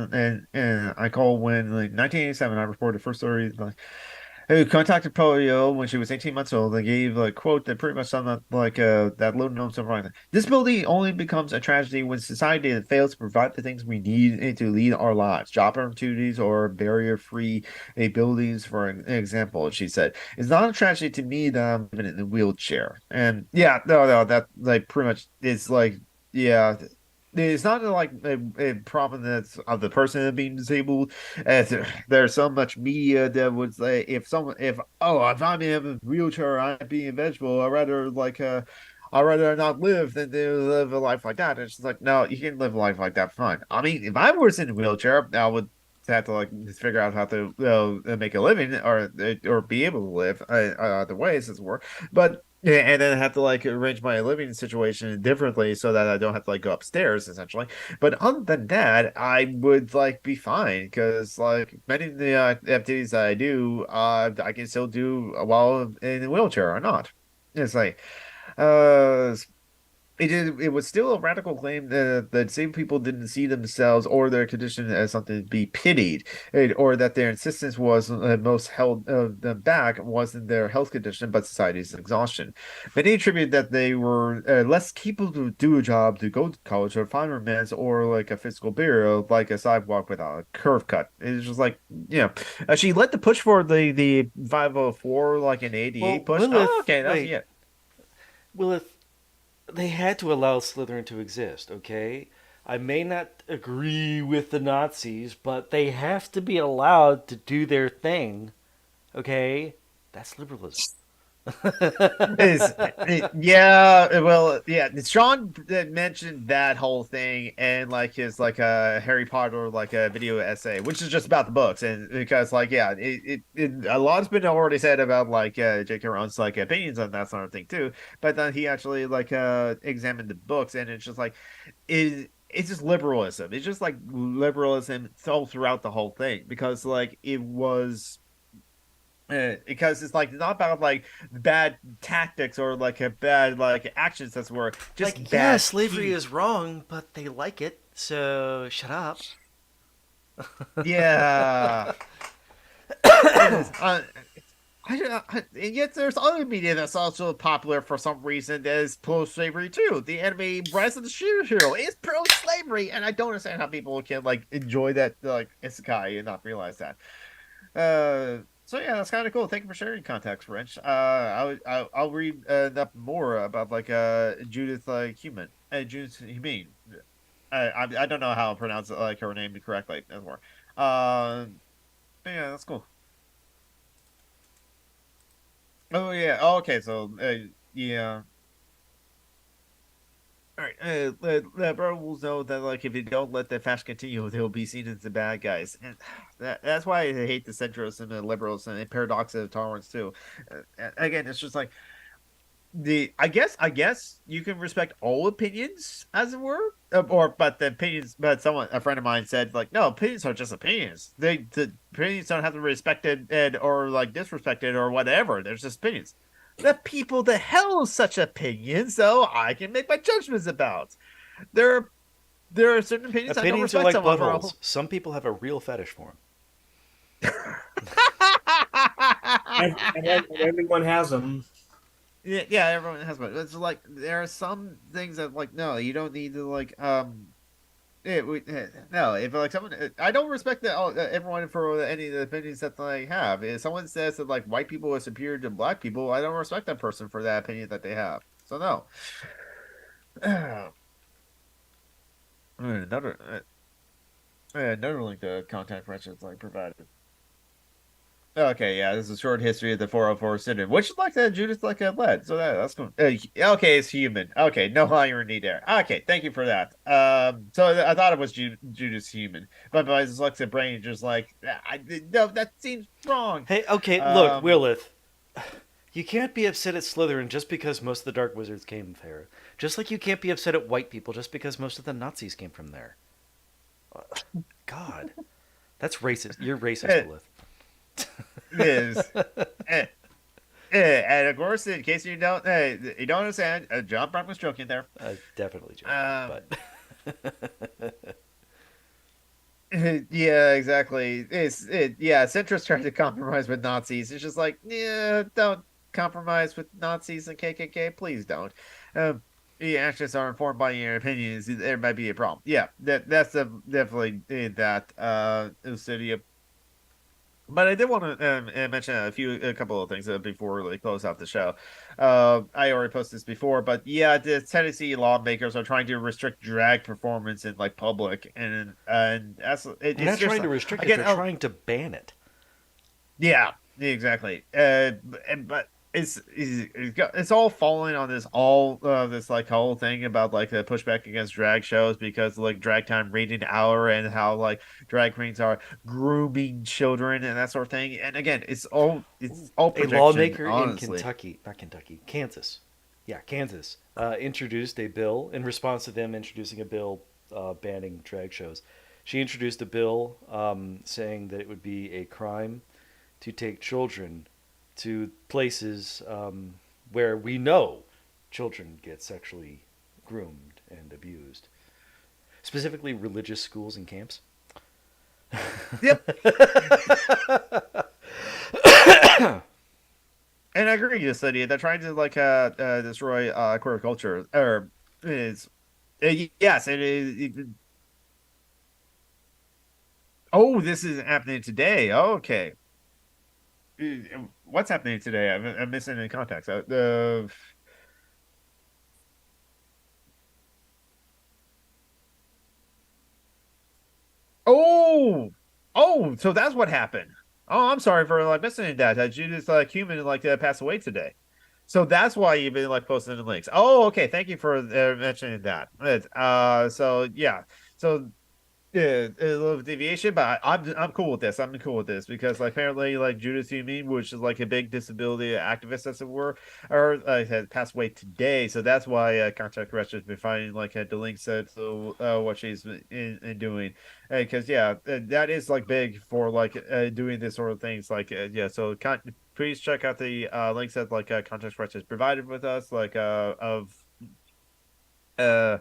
and I call when like 1987. I reported the first story like who contacted polio when she was 18 months old and gave a quote that pretty much summed up like that little known silver lining. Disability only becomes a tragedy when society fails to provide the things we need to lead our lives. Job opportunities or barrier-free abilities, for an example, she said. It's not a tragedy to me that I'm living in a wheelchair. And yeah, no, that like pretty much is like yeah. It's not like a problem that's of the person being disabled as there's so much media that would say if I'm in a wheelchair I'd be invincible I'd rather not live than to live a life like that. And it's just like no, you can live a life like that fine. I mean, if I was in a wheelchair, I would have to like just figure out how to make a living or be able to live other ways as it were. But yeah, and then I have to like arrange my living situation differently so that I don't have to like go upstairs essentially. But other than that, I would like be fine because like many of the activities that I do, I can still do while in a wheelchair or not. It's like uh it was still a radical claim that same people didn't see themselves or their condition as something to be pitied, or that their insistence was most held them back wasn't their health condition but society's exhaustion. Many attribute that they were less capable to do a job, to go to college, or find romance, or like a physical barrier, like a sidewalk without a curve cut. It's just like she led the push for the 504 like an Well, 88 push. Oh, Lilith, okay, that's wait, yeah. Lilith, they had to allow Slytherin to exist, okay? I may not agree with the Nazis, but they have to be allowed to do their thing, okay? That's liberalism. Is yeah, well, yeah. Sean mentioned that whole thing and like his like a Harry Potter like a video essay, which is just about the books, and because like yeah, a lot's been already said about like J.K. Rowling's like opinions on that sort of thing too. But then he actually like examined the books, and it's just like it's just liberalism. It's just like liberalism all throughout the whole thing because like it was because it's like not about like bad tactics or like a bad like actions that were just Like, yeah, bad slavery teeth. is wrong, but they like it, so shut up. Yeah, it is. And yet there's other media that's also popular for some reason that is pro-slavery too. The anime Rise of the Shield Hero is pro-slavery, and I don't understand how people can like enjoy that like isekai and not realize that. So yeah, that's kind of cool. Thank you for sharing context, Wrench. I'll read up more about like Judith Human, Judith Humane. I don't know how to pronounce it, like her name correctly anymore. But yeah, that's cool. Oh yeah. Oh, okay. So yeah. All right. The bro will know that like if you don't let the fashion continue, they'll be seen as the bad guys, and that's why I hate the centrists and the liberals and the paradox of tolerance too. Again, it's just like the I guess you can respect all opinions as it were, or but the opinions. But someone a friend of mine said like no, opinions are just opinions. The opinions don't have to be respected or like disrespected or whatever. There's just opinions. The people that held such opinions, though, I can make my judgments about. There, there are certain opinions I don't Opinions are respect like someone for. buttholes. Some people have a real fetish for And everyone has them. Yeah, yeah, everyone has one. It's like there are some things that like no, you don't need to like no, if like someone I don't respect everyone for any of the opinions that they have. If someone says that like white people are superior to black people, I don't respect that person for that opinion that they have. So no. Another link to contact wretches like provided. Okay, yeah, this is a short history of the 404 syndrome, which like that Judith like led. So that's cool. Okay, it's human. Okay, no irony there. Okay, thank you for that. So I thought it was Judith's human, but my dyslexic brain just like no, that seems wrong. hey, okay, look, Um, Willith. You can't be upset at Slytherin just because most of the Dark Wizards came there. Just like you can't be upset at white people just because most of the Nazis came from there. God, that's racist. You're racist, it Willith. is. Eh, and of course, in case you don't understand, John Brown was joking there. Definitely joking, Um, but Yeah, exactly. Yeah, centrists trying to compromise with Nazis. It's just like, yeah, don't compromise with Nazis and KKK, please don't. Um, the actions are informed by your opinions. There might be a problem. Yeah, definitely that Lucidia. But I did want to mention a couple of things before we close out the show. I already posted this before, but yeah, the Tennessee lawmakers are trying to restrict drag performance in like public, and they're it's not just trying to restrict it. again, They're trying to ban it. yeah, exactly. But it's all falling on this like whole thing about like the pushback against drag shows because like drag time rating hour and how like drag queens are grooming children and that sort of thing. And again, Ooh, it's all a projection, lawmaker in honestly. Kentucky, not Kentucky, Kansas. Yeah, Kansas introduced a bill in response to them introducing a bill banning drag shows. She introduced a bill saying that it would be a crime to take children to places where we know children get sexually groomed and abused, specifically religious schools and camps. Yep, and I agree with this idea. They're trying to like destroy queer culture or is yes, it is. Oh, this is happening today. Okay. What's happening today? I'm missing any context. Oh, oh, so that's what happened. Oh, I'm sorry for like missing that. Judith Human like passed away today. So that's why you've been like posting the links. Oh, okay. Thank you for mentioning that. So yeah. So yeah, a little deviation, but I'm cool with this. I'm cool with this because like apparently like Judith Yumi, which is like a big disability activist as it were, or has passed away today. So that's why Contact Correction has been finding like the links to what she's in doing, because yeah, that is like big for like doing this sort of things. Like yeah, so please check out the links that like Contact Correction has provided with us, like of uh.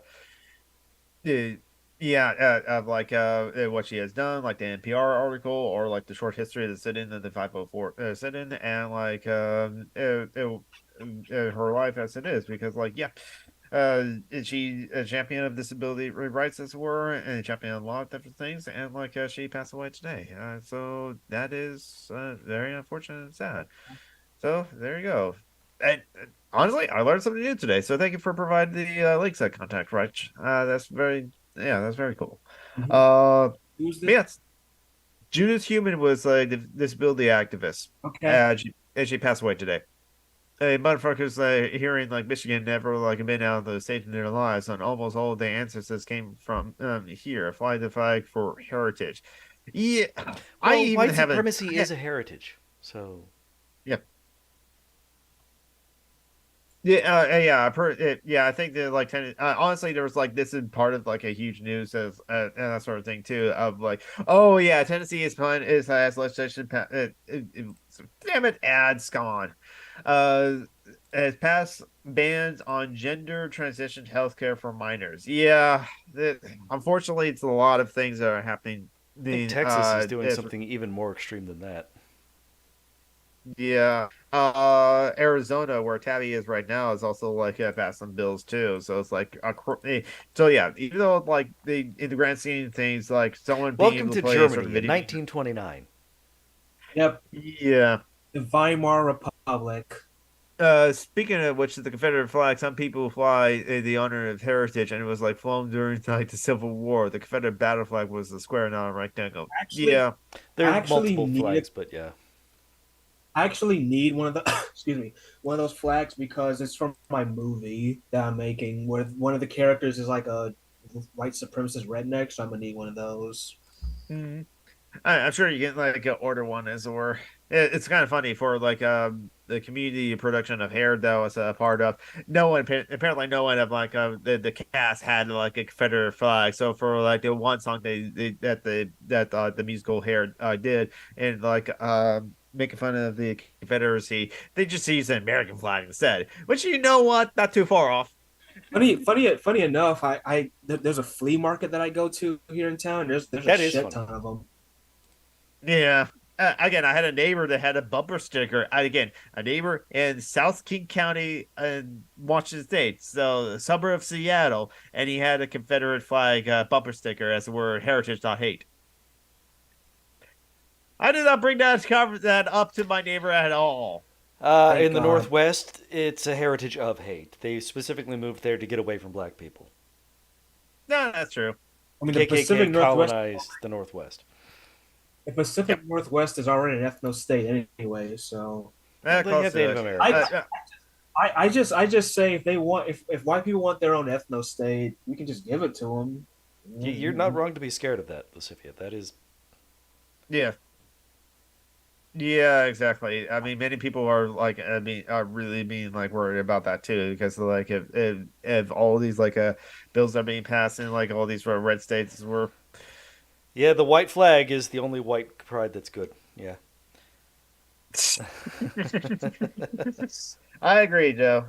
yeah, of like what she has done, like the NPR article, or like the short history of the sit-in of the 504 sit-in, and like her life as it is, because like yeah, is she a champion of disability rights as it were, and a champion of a lot of different things, and like she passed away today. So that is very unfortunate and sad. So there you go. And honestly, I learned something new today. So thank you for providing the links that contact, Rich. That's very, yeah, that's very cool. Mhm. Uh, Who's but this? yes, Judith Human was like a disability activist. Okay. And she passed away today. Hey, motherfuckers, here in like Michigan, never like been out of the state in their lives, and almost all of their ancestors came from here. Fly the flag for heritage. Yeah, I Well, even white haven't. supremacy is a heritage, so Yeah, yeah, yeah, I've heard it. Yeah, I think that like honestly, there was like this is part of like a huge news as and that sort of thing too. Of like, oh yeah, Tennessee is has legislation. Damn it, ads, come on. Uh, has passed bans on gender transition healthcare for minors. Yeah, unfortunately, it's a lot of things that are happening. I think Texas is doing something even more extreme than that. Yeah. Arizona, where Tabby is right now, is also like passed some bills too. So it's like so yeah, even though like the in the grand scheme of things, like someone being Welcome able to to play a sort of Germany in video game. 1929. Yep. Yeah. The Weimar Republic. Speaking of which, the Confederate flag, some people fly in the honor of heritage, and it was like flown during like the Civil War. The Confederate battle flag was a square, not a rectangle. Actually, Yeah. There I are actually multiple need flags, but yeah. I actually need one of the excuse me, one of those flags because it's from my movie that I'm making where one of the characters is like a white supremacist redneck, so I'm gonna need one of those. Mhm. I'm sure you can like order one as or it's kind of funny for like the community production of Hair that I was a part of. No one apparently no one of like the cast had like a Confederate flag. So for like the one song that the musical Hair did and like making fun of the Confederacy, they just used the American flag instead. Which you know what, not too far off. Funny enough, there's a flea market that I go to here in town. There's a That is shit funny. ton of them. Yeah. Again, I had a neighbor that had a bumper sticker. Again, a neighbor in South King County in Washington State, so the suburb of Seattle, and he had a Confederate flag bumper sticker as the word heritage, not hate. I did not bring that up to my neighbor at all. Thank In the God. Northwest, it's a heritage of hate. They specifically moved there to get away from black people. No, that's true. I mean, KKK colonized the Northwest. The Pacific Yep, Northwest is already an ethno state anyway. So Well, they close have to Native it. I, Americans. I just say if they want, if white people want their own ethno state, we can just give it to them. You're not wrong to be scared of that, Lucifia. That is. Yeah, yeah, exactly. I mean, many people are like, I mean, are really being like worried about that too, because like if all these like bills are being passed in like all these red states were. Yeah, the white flag is the only white pride that's good. Yeah. I agree, Joe.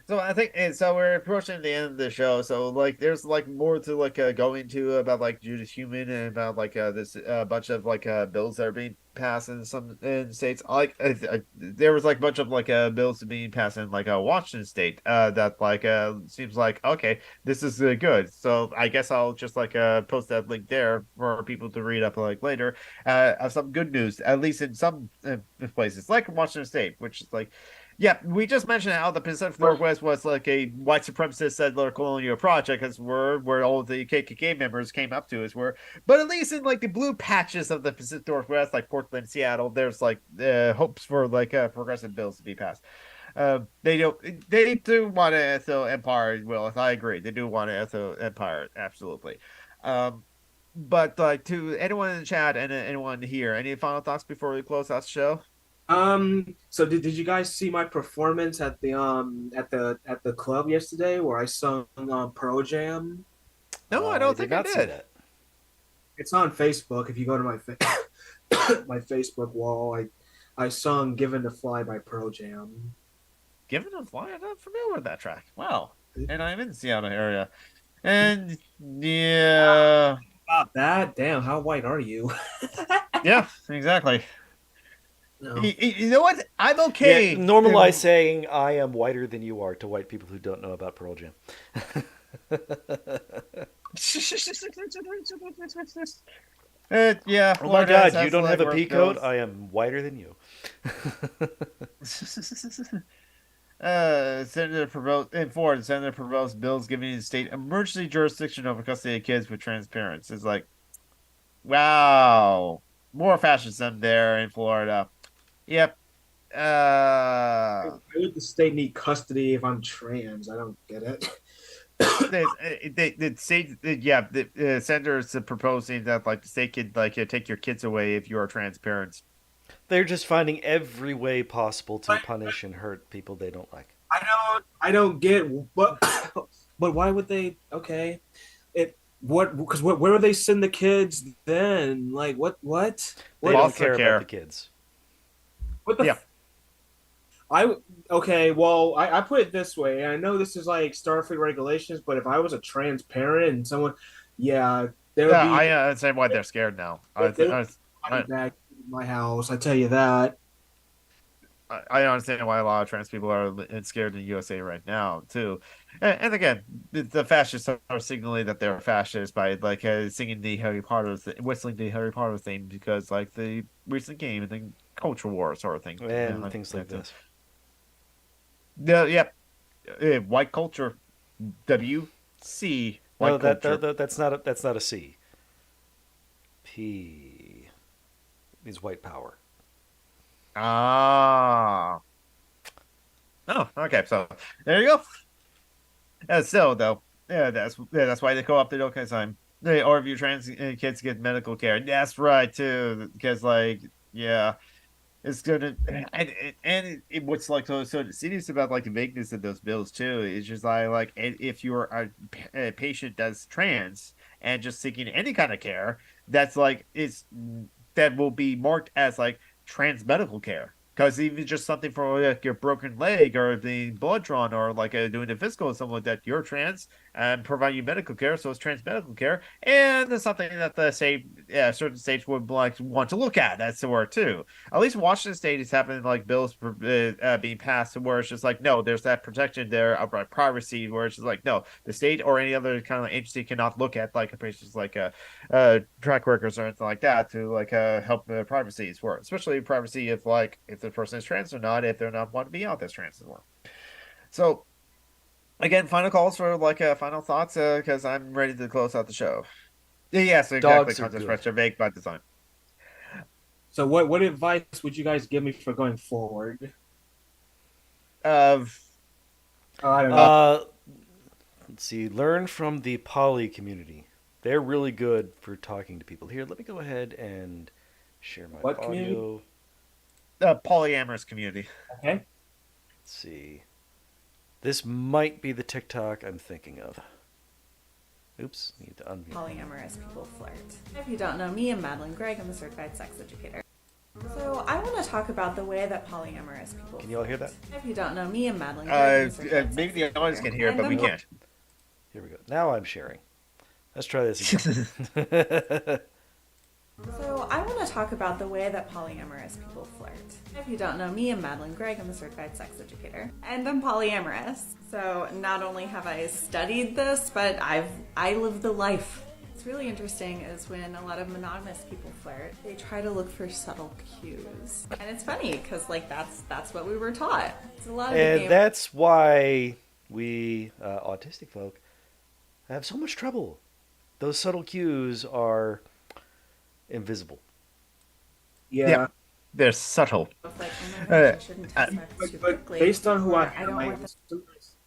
So I think so. We're approaching the end of the show. So like, there's like more to like go into about like Judas Human and about like this bunch of like bills that are being passed in some in states. Like there was like a bunch of like bills being passed in like Washington State. That like seems like okay, this is good. So I guess I'll just like post that link there for people to read up like later. Some good news, at least in some places, like Washington State, which is like. Yeah, we just mentioned how the Pacific Northwest was like a white supremacist settler colonial project, as where all the KKK members came up to, as were. But at least in like the blue patches of the Pacific Northwest, like Portland, Seattle, there's like hopes for like progressive bills to be passed. They don't. They do want an ethno empire. Will I agree? They do want an ethno empire, absolutely. Um, but like to anyone in the chat and anyone here, any final thoughts before we close out the show? So did you guys see my performance at the club yesterday where I sung Pearl Jam? No, I I don't did think I not see did. that. It's on Facebook. If you go to my Facebook wall, I sung "Given to Fly" by Pearl Jam. Given a fly, I'm not familiar with that track. Wow. And I'm in the Seattle area. And yeah, About that, damn, how white are you? yeah, exactly. No. You know what? I'm Yeah, okay. normalize saying I am whiter than you are to white people who don't know about Pearl Jam. Yeah, Oh my Florida God, you has don't have like a worse pea coat? bills. I am whiter than you. Senator proposed bills giving the state emergency jurisdiction over custody of kids with trans parents. It's like, wow, more fascism there in Florida. Yep. Why Uh, would the state need custody if I'm trans? I don't get it. the state, yeah, the senators are proposing that like the state could like take your kids away if you are trans parents. They're just finding every way possible to punish and hurt people they don't like. I don't get but but why would they? Okay, it what because where would they send the kids then? Like They what don't Foster care about the care. kids. what the Yeah. I okay, well, I put it this way. I know this is like Starfleet regulations, but if I was a trans parent and someone, yeah, there would Yeah, be I understand why they're scared now. there would be I, back in my house. I tell you that. I understand why a lot of trans people are scared in the USA right now too. And again, the fascists are signaling that they're fascists by like singing the Harry Potter, whistling the Harry Potter theme because like the recent game and the culture war sort of thing And behind things like that too. this. Yeah, white culture, No, white culture. that's not a C. P means white power. Ah, oh, okay. So there you go. Still though, that's why they go up the okay time. Or if you trans kids get medical care, that's right too. Because like, yeah, it's gonna what's like so serious about like the vagueness of those bills too. It's just like if you're a patient that's trans and just seeking any kind of care, that's like it's that will be marked as like trans medical care. Because even just something for like your broken leg or the blood drawn or like doing a physical or something like that, you're trans and provide you medical care, so it's trans medical care, and it's something that the say certain states would like want to look at. That's the word too. At least Washington State is having like bills being passed where it's just like no, there's that protection there of privacy where it's just like no, the state or any other kind of agency cannot look at like a patient's like track records or anything like that to like help privacy for especially privacy if like if the person is trans or not if they're not want to be out as trans as well. So again, final calls for like final thoughts because I'm ready to close out the show. Yes, exactly. Dogs are Contest good. are vague by design. So what advice would you guys give me for going forward? Uh, Oh, I don't know. Uh, let's see. Learn from the poly community. They're really good for talking to people. Here, let me go ahead and share my What community? audio. polyamorous community. Okay. Let's see. This might be the TikTok I'm thinking of. Oops, need to unmute. Polyamorous people flirt. If you don't know me, I'm Madeline Gregg. I'm a certified sex educator. So I want to talk about the way that polyamorous people. Can you all hear that? If you don't know me, I'm Madeline Gregg. I'm a certified Maybe sex the audience educator. can hear, And but we I'm can't. Here we go. Now I'm sharing. Let's try this again. So I want to talk about the way that polyamorous people flirt. If you don't know me, I'm Madeline Gregg. I'm a certified sex educator, and I'm polyamorous. So not only have I studied this, but I live the life. What's really interesting is when a lot of monogamous people flirt, they try to look for subtle cues, and it's funny because like that's what we were taught. It's a lot of the And game. that's why we, autistic folk, have so much trouble. Those subtle cues are invisible. Yeah. Yeah, they're subtle. Of like, oh my gosh, Uh, I shouldn't uh, test my ex too But quickly. based on who or I I am, don't like, want the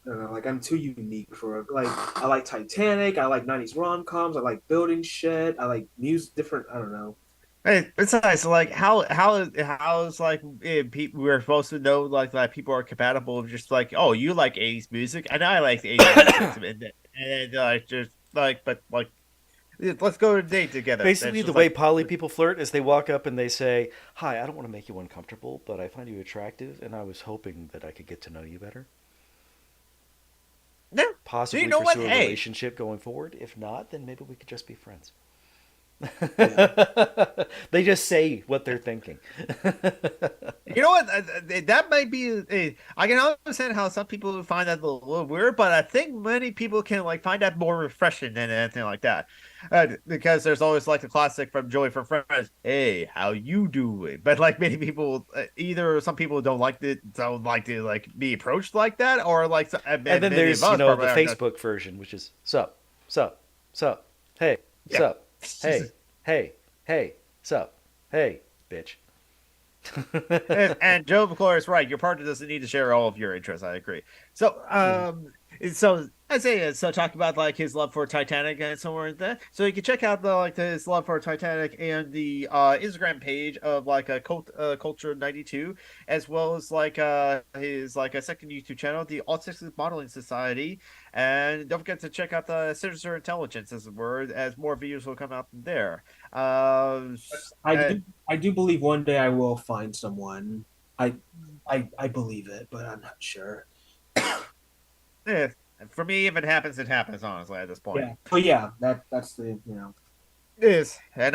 I don't know, like I'm too unique for like I like Titanic, I like '90s rom-coms, I like building shit, I like music, different. I don't know. Hey, besides, like, how is like people we're supposed to know like that people are compatible? Just like, oh, you like '80s music, and I like '80s music, and like just like, but like, let's go to a date together. That's Basically, the just way like, poly people flirt is they walk up and they say, "Hi, I don't want to make you uncomfortable, but I find you attractive, and I was hoping that I could get to know you better." Yeah. You Possibly know what? pursue a Hey, relationship going forward. If not, then maybe we could just be friends. Yeah. They just say what they're thinking. you know what? That might be. I can understand how some people find that a little weird, but I think many people can like find that more refreshing than anything like that. Because there's always like the classic from Joey from Friends. Hey, how you doing? But like many people, either some people don't like to like be approached like that, or like And then many of there's, us the probably are just Facebook version, which is sup, sup, sup, hey, yeah. sup, hey, hey, hey, sup, hey, bitch. And Joe McClure is right. Your partner doesn't need to share all of your interests. I agree. So, Yeah. so I say so. Talk about like his love for Titanic and somewhere like that. So you can check out the like his love for Titanic and the Instagram page of like a culture 92, as well as like his like a second YouTube channel, the Autistic Modeling Society. And don't forget to check out the Sinister Intelligence as a word, as more videos will come out there. Uh, I do I do believe one day I will find someone. I I believe it, but I'm not sure. Eh, for me, if it happens, it happens. Honestly, at this point, Yeah. But yeah, that's the you know. it is. And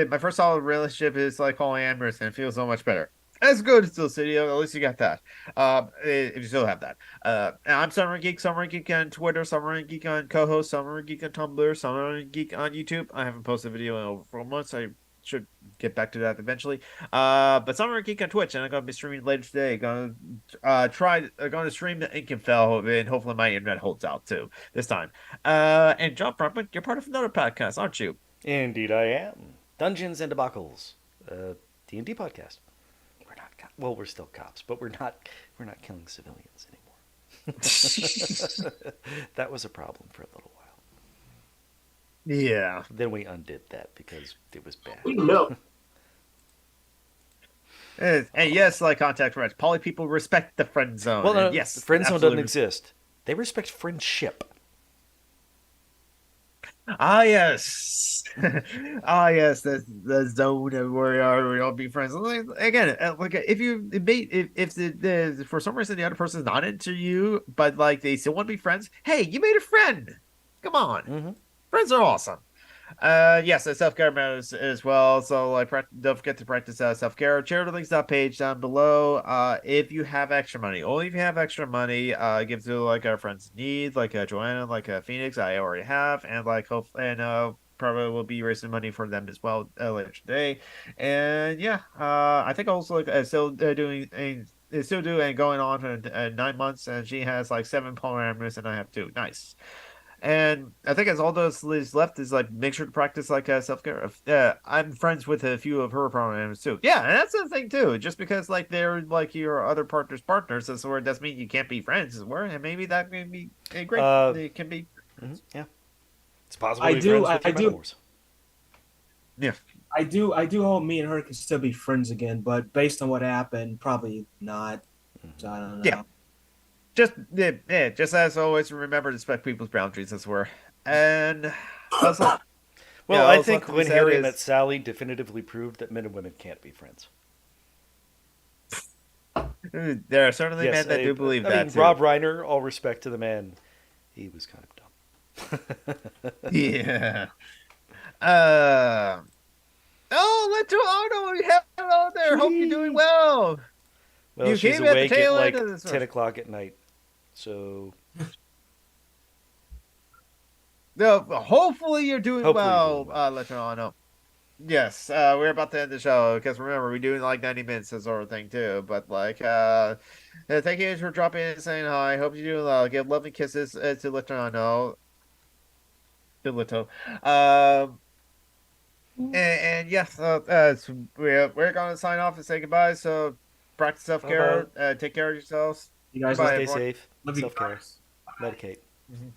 my first solid relationship is like polyamorous, and it feels so much better. That's good, still, Studio. At least you got that. If you still have that. And I'm Summer Geek on Twitter, Summer Geek on co-host, Summer Geek on Tumblr, Summer Geek on YouTube. I haven't posted a video in over 4 months. I should get back to that eventually. But Summer Geek on Twitch, and I'm gonna be streaming later today. Gonna stream the Inkenfell, and hopefully my internet holds out too this time. And John Brumman, you're part of another podcast, aren't you? Indeed, I am. Dungeons and Debacles, D&D podcast. We're not well, we're still cops, but we're not killing civilians anymore. That was a problem for a little while. Yeah. Then we undid that because it was bad. No. And yes, like contact friends. Poly people respect the friend zone. Well, And no, the yes, friend zone doesn't absolutely. exist. They respect friendship. Ah, yes. Ah, yes. The zone of where we all be friends. Like, again, like if you debate, if for some reason the other person's not into you, but like they still want to be friends, hey, you made a friend. Come on, Mm-hmm. friends are awesome. Yes, self-care matters as well. So like don't forget to practice self-care. Share the links to that page down below. If you have extra money, only if you have extra money, give to like our friends in need, like Joanna, like Phoenix, I already have, and like hope and probably will be raising money for them as well later today. And yeah, I think also like still doing a still doing and going on for 9 months, and she has like 7 parameters, and I have 2. Nice. And I think as all those leaves left is like make sure to practice like self care. I'm friends with a few of her programs too. Yeah, and that's the thing too. Just because like they're like your other partners, that's where it doesn't mean you can't be friends. Is where and maybe that can be a great. It can be. Yeah, it's possible I to be do friends with I your do metaphors. Yeah. I do hope me and her can still be friends again, but based on what happened, probably not. So I don't Yeah. know. Just as always, remember to respect people's boundaries. That's where. And also, Well, yeah, I all that's think left to be when said Harry is met Sally definitively proved that men and women can't be friends. there are certainly Yes, men that do believe I that mean, too. Rob Reiner, all respect to the man, he was kind of dumb. Yeah. Uh. Oh, let Arnold, hello there. Hope you're doing Judy! well. Well, You she's came at the awake at tail end like of this. 10 o'clock at night, so No, hopefully you're doing hopefully you're well. doing well. Let know. Yes, we're about to end the show because remember we're doing like 90 minutes this sort of thing too. But like, thank you for dropping in and saying hi. Hope you're doing well. Give loving kisses to Letono. To Leto. Um, and yes, so we're gonna sign off and say goodbye. So practice self Bye bye. care. Take care of yourselves. You guys Please Goodbye, stay everyone. safe, love you self care, guys. medicate. Mhm.